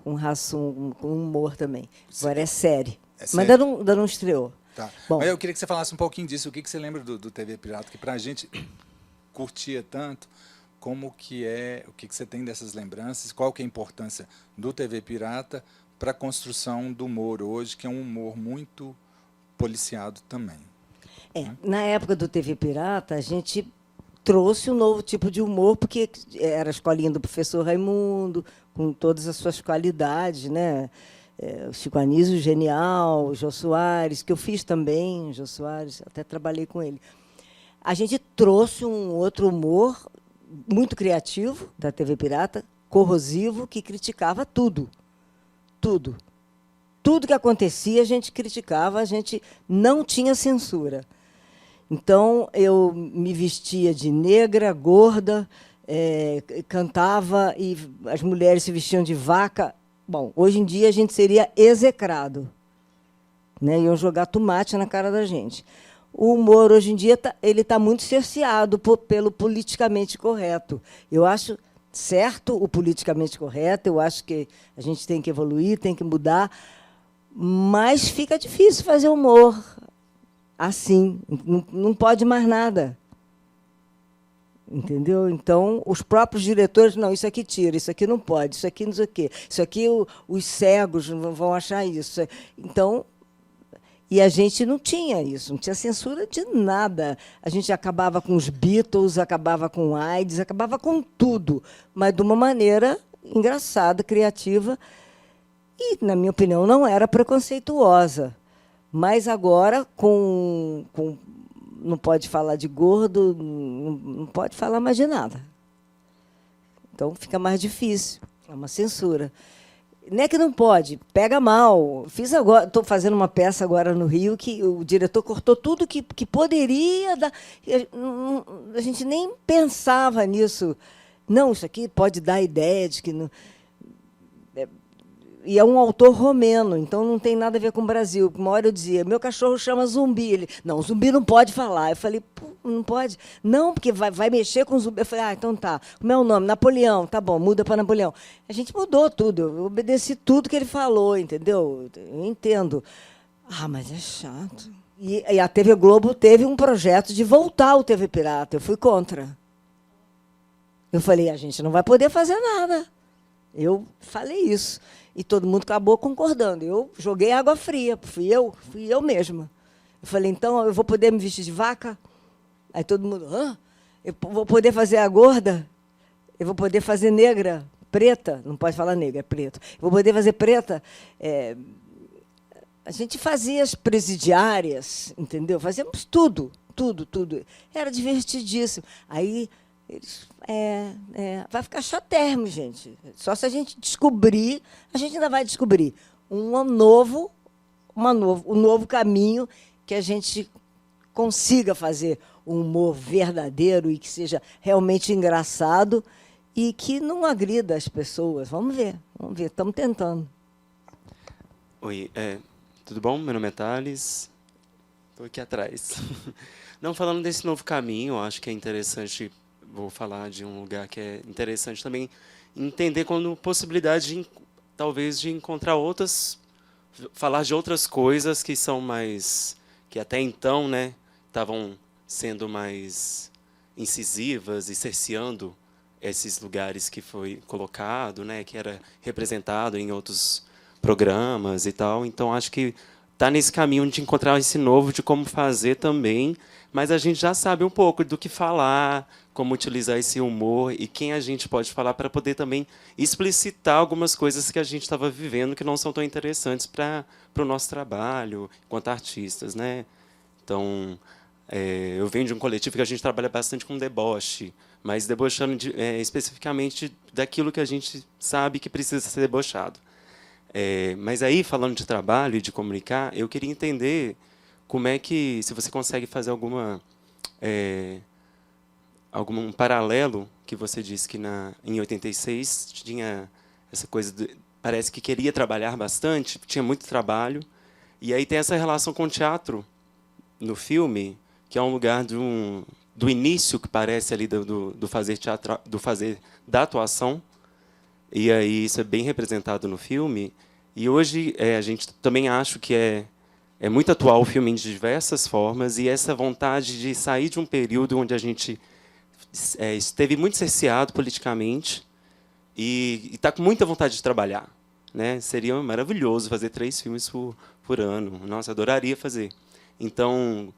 com Hassum, com humor também. Agora é série. Mas ainda não estreou. Tá. Bom, Mas eu queria que você falasse um pouquinho disso. O que você lembra do TV Pirata, que para a gente curtia tanto, como que o que você tem dessas lembranças, qual que é a importância do TV Pirata para a construção do humor hoje, que é um humor muito policiado também. Na época do TV Pirata, a gente trouxe um novo tipo de humor, porque era a escolinha do professor Raimundo, com todas as suas qualidades, né? O Chico Anísio, genial, o Jô Soares, que eu fiz também, o Jô Soares, até trabalhei com ele. A gente trouxe um outro humor muito criativo da TV Pirata, corrosivo, que criticava tudo. Tudo. Tudo que acontecia, a gente criticava, a gente não tinha censura. Então, eu me vestia de negra, gorda, cantava, e as mulheres se vestiam de vaca. Bom, hoje em dia a gente seria execrado, né? Iam jogar tomate na cara da gente. O humor, hoje em dia, ele está muito cerceado pelo politicamente correto. Eu acho certo o politicamente correto, eu acho que a gente tem que evoluir, tem que mudar, mas fica difícil fazer humor assim, não pode mais nada. Entendeu? Então, os próprios diretores, não, isso aqui tira, isso aqui não pode, isso aqui não sei o quê, isso aqui os cegos vão achar isso. Então, e a gente não tinha isso, não tinha censura de nada. A gente acabava com os Beatles, acabava com AIDS, acabava com tudo, mas de uma maneira engraçada, criativa, e, na minha opinião, não era preconceituosa. Mas agora, não pode falar de gordo, não pode falar mais de nada. Então, fica mais difícil. É uma censura. Não é que não pode, pega mal. Estou fazendo uma peça agora no Rio que o diretor cortou tudo que poderia dar. A gente nem pensava nisso. Não, isso aqui pode dar a ideia de que... Não, e é um autor romeno, então não tem nada a ver com o Brasil. Uma hora eu dizia, meu cachorro chama Zumbi. Ele, não, Zumbi não pode falar. Eu falei, pô, não pode? Não, porque vai mexer com Zumbi. Eu falei, então tá. Como é o nome? Napoleão. Tá bom, muda para Napoleão. A gente mudou tudo. Eu obedeci tudo que ele falou, entendeu? Eu entendo. Mas é chato. E a TV Globo teve um projeto de voltar ao TV Pirata. Eu fui contra. Eu falei, a gente não vai poder fazer nada. Eu falei isso. E todo mundo acabou concordando. Eu joguei água fria, fui eu mesma. Eu falei, então, eu vou poder me vestir de vaca? Aí todo mundo, eu vou poder fazer a gorda? Eu vou poder fazer negra, preta? Não pode falar negra, é preto. Eu vou poder fazer preta? A gente fazia as presidiárias, entendeu? Fazíamos tudo. Era divertidíssimo. Aí... vai ficar chatérrimo, gente. Só se a gente descobrir, a gente ainda vai descobrir um novo caminho que a gente consiga fazer um humor verdadeiro e que seja realmente engraçado e que não agrida as pessoas. Vamos ver, estamos tentando. Oi, tudo bom? Meu nome é Thales, estou aqui atrás. Não, falando desse novo caminho, acho que é interessante... Vou falar de um lugar que é interessante também, entender como possibilidade, talvez, de encontrar falar de outras coisas que são mais, que até então, né, estavam sendo mais incisivas e cerceando esses lugares que foi colocado, né, que era representado em outros programas e tal. Então, acho que está nesse caminho de encontrar esse novo, de como fazer também, mas a gente já sabe um pouco do que falar, como utilizar esse humor e quem a gente pode falar para poder também explicitar algumas coisas que a gente estava vivendo que não são tão interessantes para o nosso trabalho enquanto artistas, né? Então, eu venho de um coletivo que a gente trabalha bastante com deboche, mas debochando especificamente daquilo que a gente sabe que precisa ser debochado. Mas aí, falando de trabalho e de comunicar, eu queria entender como é que, se você consegue fazer alguma algum paralelo que você disse que em 86 tinha essa coisa parece que queria trabalhar bastante, tinha muito trabalho, e aí tem essa relação com o teatro no filme, que é um lugar do início que parece ali do fazer teatro, do fazer da atuação, e aí isso é bem representado no filme. E hoje a gente também acho que é muito atual o filme de diversas formas, e essa vontade de sair de um período onde a gente esteve muito cerceado politicamente e está com muita vontade de trabalhar, né? Seria maravilhoso fazer 3 filmes por ano. Nossa, adoraria fazer. Então,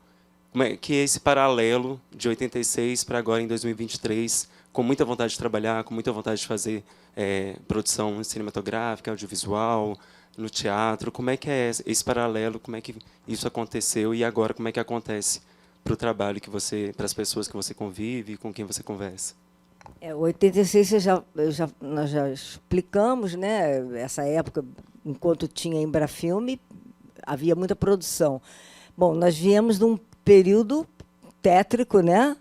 como é que é esse paralelo de 86 para agora em 2023, com muita vontade de trabalhar, com muita vontade de fazer produção cinematográfica, audiovisual, no teatro? Como é que é esse paralelo? Como é que isso aconteceu e agora como é que acontece para o trabalho que você, para as pessoas que você convive, com quem você conversa? 86 nós já explicamos, né? Essa época, enquanto tinha Embrafilme, havia muita produção. Bom, nós viemos de um período tétrico, né?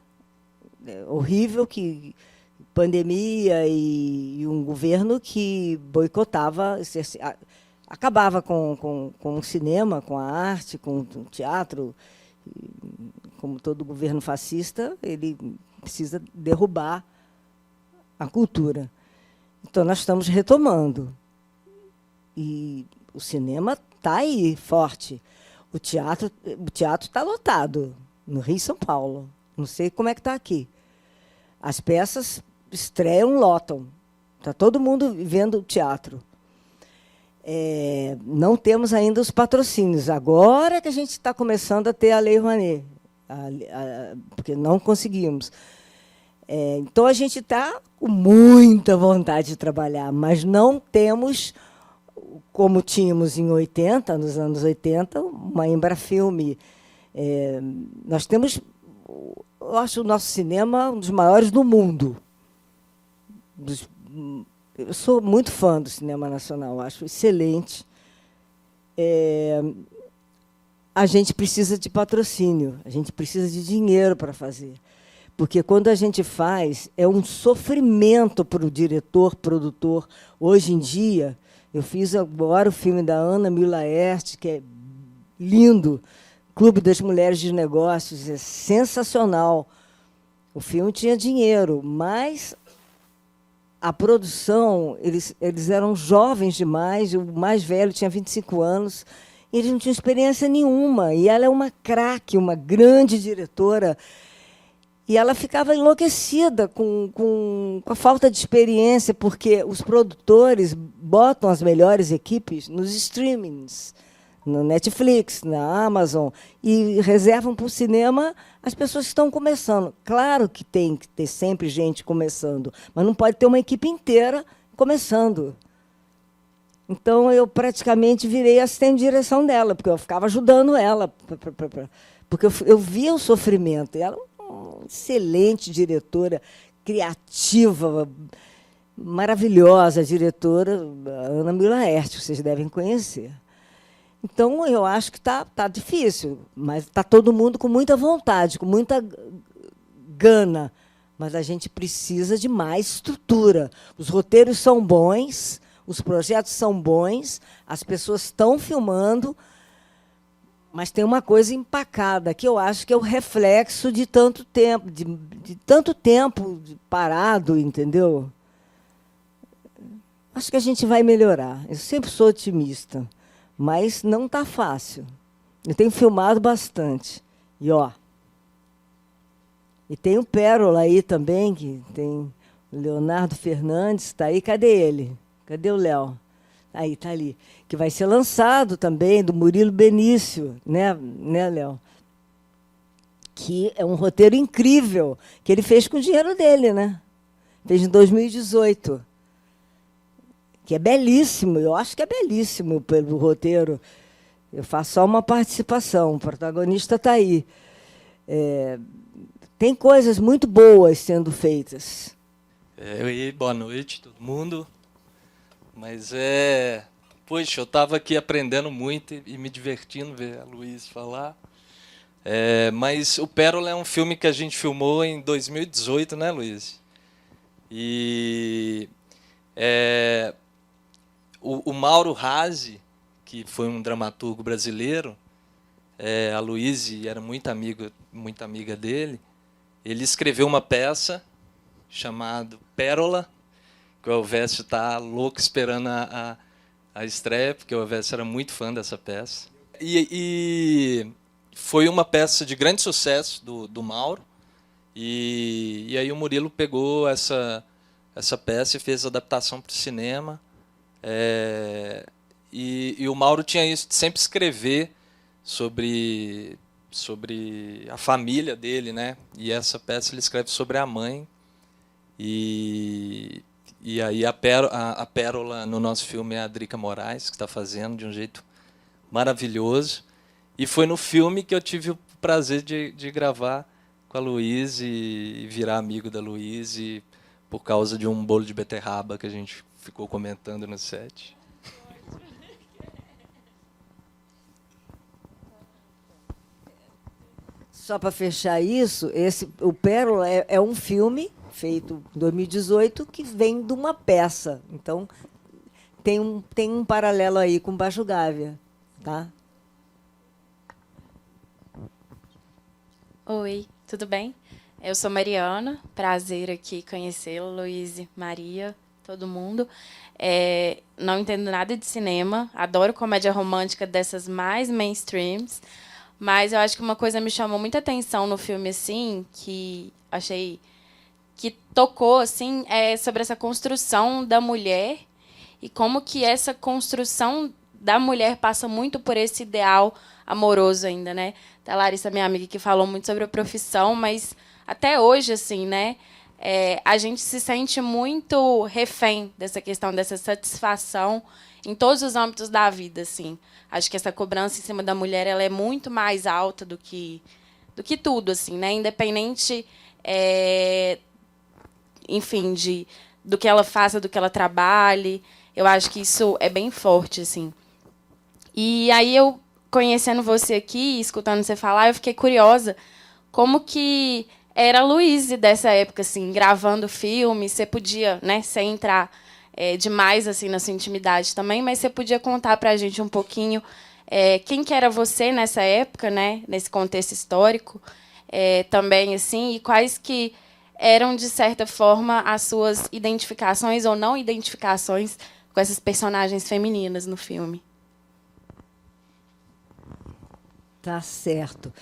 Horrível, que pandemia e um governo que boicotava, acabava com o cinema, com a arte, com o teatro. Como todo governo fascista, ele precisa derrubar a cultura. Então, nós estamos retomando. E o cinema está aí, forte. O teatro está lotado, no Rio e São Paulo. Não sei como é que está aqui. As peças estreiam, lotam. Está todo mundo vendo o teatro. Não temos ainda os patrocínios. Agora que a gente está começando a ter a Lei Rouanet, porque não conseguimos. Então, a gente está com muita vontade de trabalhar, mas não temos, como tínhamos em 80, nos anos 80, uma Embrafilme. Nós temos, eu acho, o nosso cinema um dos maiores do mundo. Eu sou muito fã do cinema nacional, acho excelente. A gente precisa de patrocínio, a gente precisa de dinheiro para fazer. Porque, quando a gente faz, é um sofrimento para o diretor, produtor. Hoje em dia, eu fiz agora o filme da Ana Miller, que é lindo, Clube das Mulheres de Negócios, é sensacional. O filme tinha dinheiro, mas a produção, eles eram jovens demais, o mais velho tinha 25 anos, e eles não tinham experiência nenhuma. E ela é uma craque, uma grande diretora, e ela ficava enlouquecida com a falta de experiência, porque os produtores botam as melhores equipes nos streamings, no Netflix, na Amazon, e reservam para o cinema as pessoas que estão começando. Claro que tem que ter sempre gente começando, mas não pode ter uma equipe inteira começando. Então, eu praticamente virei assistente de direção dela, porque eu ficava ajudando ela, porque eu via o sofrimento. E ela, uma excelente diretora, criativa, maravilhosa diretora, Ana Miller, vocês devem conhecer. Então, eu acho que está difícil, mas está todo mundo com muita vontade, com muita gana. Mas a gente precisa de mais estrutura. Os roteiros são bons, os projetos são bons, as pessoas estão filmando, mas tem uma coisa empacada, que eu acho que é o reflexo de tanto tempo, de tanto tempo parado, entendeu? Acho que a gente vai melhorar. Eu sempre sou otimista, mas não está fácil. Eu tenho filmado bastante. E tem o Pérola aí também, que tem o Leonardo Fernandes, está aí. Cadê ele? Cadê o Léo? Aí, está ali. Que vai ser lançado também, do Murilo Benício, né, Léo? Que é um roteiro incrível, que ele fez com o dinheiro dele, né? Fez em 2018. Que é belíssimo, eu acho que é belíssimo pelo roteiro. Eu faço só uma participação, o protagonista está aí. Tem coisas muito boas sendo feitas. Boa noite, todo mundo. Mas poxa, eu estava aqui aprendendo muito e me divertindo ver a Luiz falar. Mas o Pérola é um filme que a gente filmou em 2018, né, Luiz? E o Mauro Razzi, que foi um dramaturgo brasileiro, a Luíse era muito amiga dele, ele escreveu uma peça chamada Pérola, que o Elvésio está louco esperando a estreia, porque o Elvésio era muito fã dessa peça. E foi uma peça de grande sucesso do Mauro, e aí o Murilo pegou essa peça e fez a adaptação para o cinema. E o Mauro tinha isso de sempre escrever sobre a família dele, né? E essa peça ele escreve sobre a mãe. E aí a Pérola no nosso filme é a Drica Moraes, que está fazendo de um jeito maravilhoso. E foi no filme que eu tive o prazer de gravar com a Luíse e virar amigo da Luíse por causa de um bolo de beterraba que a gente ficou comentando no set. Só para fechar isso, o Pérola é um filme feito em 2018 que vem de uma peça. Então, tem um paralelo aí com Baixo Gávea. Tá? Oi, tudo bem? Eu sou Mariana, prazer aqui conhecê-la, Luíse, Maria, todo mundo. Não entendo nada de cinema, adoro comédia romântica dessas mais mainstreams, mas eu acho que uma coisa me chamou muita atenção no filme, assim, que achei que tocou, assim, sobre essa construção da mulher e como que essa construção da mulher passa muito por esse ideal amoroso ainda, né? A Larissa, minha amiga, que falou muito sobre a profissão, mas até hoje, assim, né? A gente se sente muito refém dessa questão, dessa satisfação em todos os âmbitos da vida, assim. Acho que essa cobrança em cima da mulher ela é muito mais alta do que tudo, assim, né? Independente, enfim, do que ela faça, do que ela trabalhe. Eu acho que isso é bem forte, assim. E aí eu, conhecendo você aqui, escutando você falar, eu fiquei curiosa como que era a Luíse dessa época, assim, gravando filme. Você podia, né, sem entrar demais assim na sua intimidade também, mas você podia contar para a gente um pouquinho quem que era você nessa época, né, nesse contexto histórico, também, assim, e quais que eram, de certa forma, as suas identificações ou não identificações com essas personagens femininas no filme. Tá certo.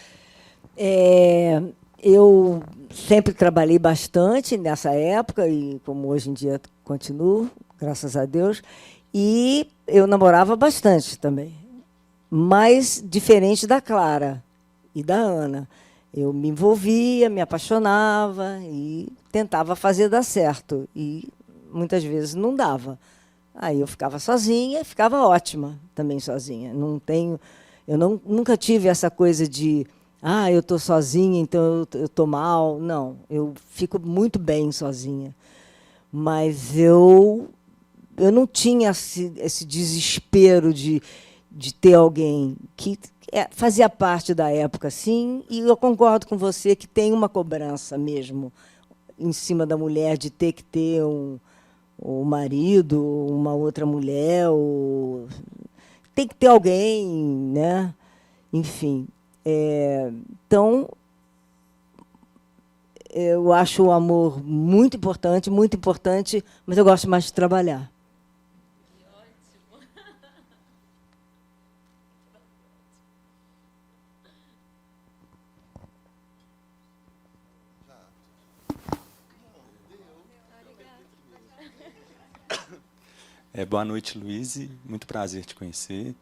Eu sempre trabalhei bastante nessa época, e como hoje em dia continuo, graças a Deus, e eu namorava bastante também, mas diferente da Clara e da Ana. Eu me envolvia, me apaixonava e tentava fazer dar certo, e muitas vezes não dava. Aí eu ficava sozinha, e ficava ótima também sozinha. Nunca tive essa coisa de eu estou sozinha, então eu estou mal. Não, eu fico muito bem sozinha. Mas eu não tinha esse desespero de ter alguém que fazia parte da época, sim, e eu concordo com você que tem uma cobrança mesmo em cima da mulher de ter que ter um marido, uma outra mulher, tem que ter alguém, né? Enfim. Então, eu acho o amor muito importante, mas eu gosto mais de trabalhar. Boa noite, Luíse. Muito prazer te conhecer.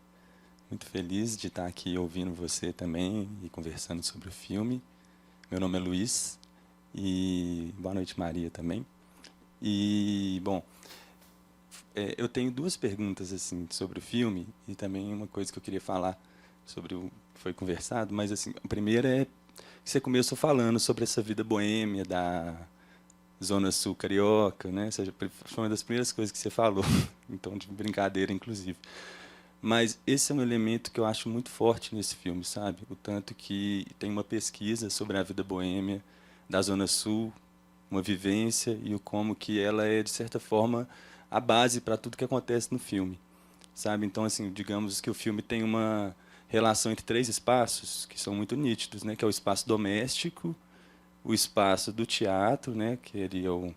Muito feliz de estar aqui ouvindo você também e conversando sobre o filme. Meu nome é Luiz e boa noite, Maria, também. E, bom, eu tenho duas perguntas assim sobre o filme e também uma coisa que eu queria falar sobre o que foi conversado, mas assim, a primeira é que você começou falando sobre essa vida boêmia da Zona Sul carioca, né? Ou seja, foi uma das primeiras coisas que você falou, então de brincadeira, inclusive. Mas esse é um elemento que eu acho muito forte nesse filme, sabe? O tanto que tem uma pesquisa sobre a vida boêmia da Zona Sul, uma vivência e o como que ela é, de certa forma, a base para tudo que acontece no filme, sabe? Então, assim, digamos que o filme tem uma relação entre 3 espaços que são muito nítidos, né? Que é o espaço doméstico, o espaço do teatro, né? Que ele é o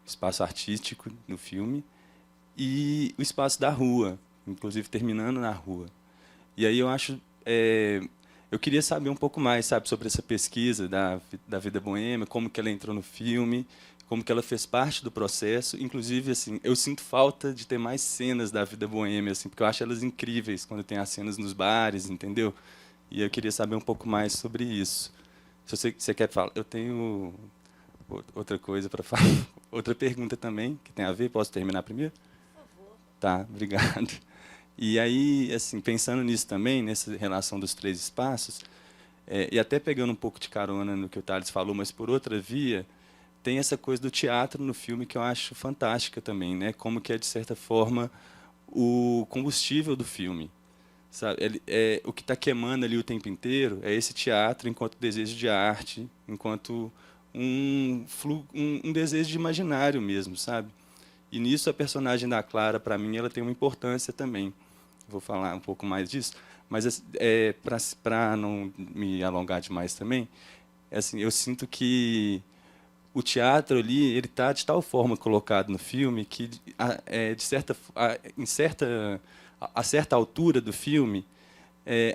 espaço artístico no filme, e o espaço da rua, inclusive terminando na rua. E aí eu acho, eu queria saber um pouco mais, sabe, sobre essa pesquisa da vida boêmia, como que ela entrou no filme, como que ela fez parte do processo. Inclusive, assim, eu sinto falta de ter mais cenas da vida boêmia, assim, porque eu acho elas incríveis quando tem as cenas nos bares, entendeu? E eu queria saber um pouco mais sobre isso. Se você quer falar, eu tenho outra coisa para falar, outra pergunta também que tem a ver. Posso terminar primeiro? Tá, obrigado. E aí, assim, pensando nisso também, nessa relação dos 3 espaços, e até pegando um pouco de carona no que o Thales falou, mas por outra via, tem essa coisa do teatro no filme que eu acho fantástica também, né? Como que é, de certa forma, o combustível do filme. Sabe? O que está queimando ali o tempo inteiro é esse teatro enquanto desejo de arte, enquanto um desejo de imaginário mesmo, sabe? E nisso a personagem da Clara, para mim, ela tem uma importância também. Vou falar um pouco mais disso, mas para não me alongar demais também, assim, eu sinto que o teatro ali ele está de tal forma colocado no filme que, a certa altura do filme,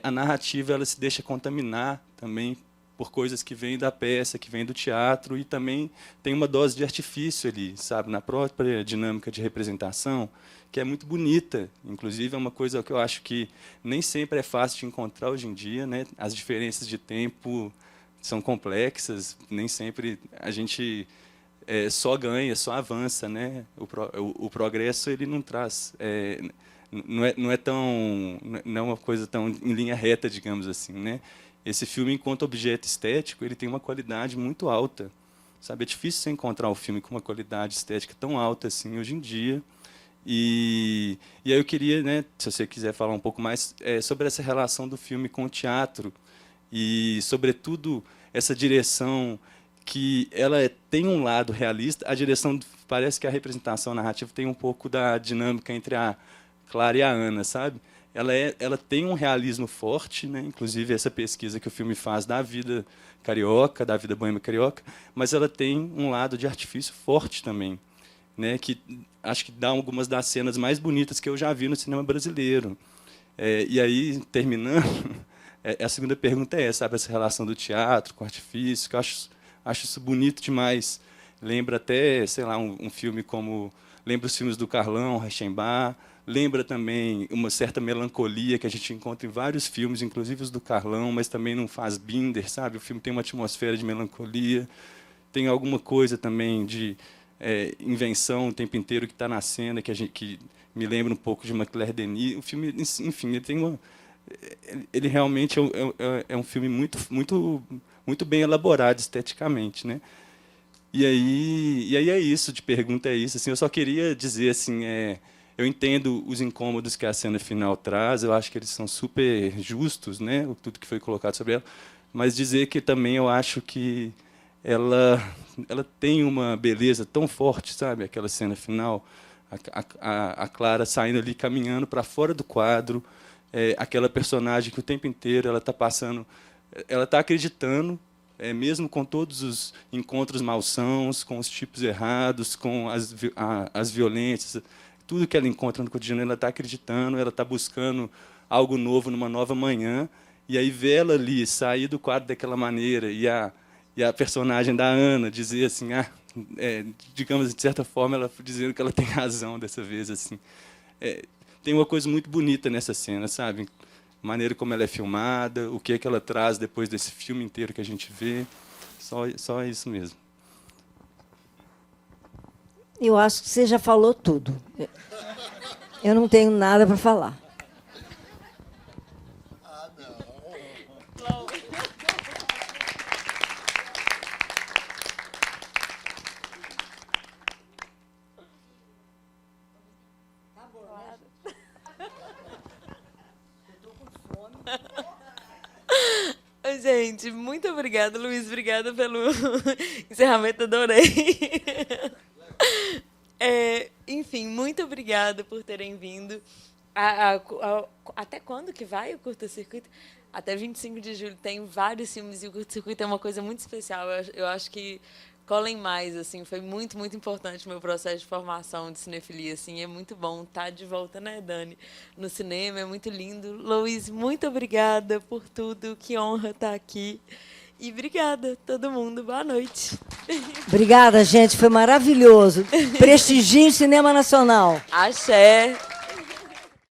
a narrativa ela se deixa contaminar também por coisas que vêm da peça, que vêm do teatro, e também tem uma dose de artifício ali, sabe, na própria dinâmica de representação, que é muito bonita. Inclusive, é uma coisa que eu acho que nem sempre é fácil de encontrar hoje em dia, né? As diferenças de tempo são complexas, nem sempre a gente só ganha, só avança, né? O progresso ele não traz, não é uma coisa tão em linha reta, digamos assim, né? Esse filme, enquanto objeto estético, ele tem uma qualidade muito alta, sabe? É difícil você encontrar um filme com uma qualidade estética tão alta assim hoje em dia. E aí eu queria, né, se você quiser falar um pouco mais sobre essa relação do filme com o teatro e, sobretudo, essa direção que ela tem um lado realista. A direção, parece que a representação narrativa tem um pouco da dinâmica entre a Clara e a Ana, sabe? Ela tem um realismo forte, né? Inclusive essa pesquisa que o filme faz da vida carioca, da vida boêmia carioca, mas ela tem um lado de artifício forte também, né? Que acho que dá algumas das cenas mais bonitas que eu já vi no cinema brasileiro. E aí, terminando, a segunda pergunta é essa, sabe, essa relação do teatro com o artifício, que eu acho isso bonito demais. Lembra até, sei lá, um filme como... Lembra os filmes do Carlão, Reichenbach, lembra também uma certa melancolia que a gente encontra em vários filmes, inclusive os do Carlão, mas também não faz Binder, sabe? O filme tem uma atmosfera de melancolia, tem alguma coisa também de invenção o tempo inteiro que está na cena, que me lembra um pouco de uma Claire Denis. O filme, enfim, ele realmente é um filme muito bem elaborado esteticamente, né? E aí é isso, de pergunta é isso. Assim, eu só queria dizer assim, eu entendo os incômodos que a cena final traz, eu acho que eles são super justos, né, tudo que foi colocado sobre ela, mas dizer que também eu acho que ela tem uma beleza tão forte, sabe, aquela cena final, a Clara saindo ali, caminhando para fora do quadro, aquela personagem que o tempo inteiro ela está passando, ela está acreditando, mesmo com todos os encontros malsãos, com os tipos errados, com as violências, tudo que ela encontra no cotidiano, ela está acreditando, ela está buscando algo novo numa nova manhã, e aí vê ela ali sair do quadro daquela maneira, e a personagem da Ana dizer assim, digamos, de certa forma, ela dizendo que ela tem razão dessa vez. Assim. Tem uma coisa muito bonita nessa cena, sabe? A maneira como ela é filmada, o que ela traz depois desse filme inteiro que a gente vê. Só isso mesmo. Eu acho que você já falou tudo. Eu não tenho nada para falar. Gente, muito obrigada, Luiz. Obrigada pelo encerramento, adorei. Enfim, muito obrigada por terem vindo. Até quando que vai o curta-circuito? Até 25 de julho tem vários filmes e o curta-circuito é uma coisa muito especial. Eu acho que colhem mais, assim, foi muito, muito importante o meu processo de formação de cinefilia, assim, é muito bom estar de volta, né, Dani, no cinema, é muito lindo. Luiz, muito obrigada por tudo, que honra estar aqui. E obrigada, todo mundo, boa noite. Obrigada, gente, foi maravilhoso. Prestigiem o cinema nacional. Axé.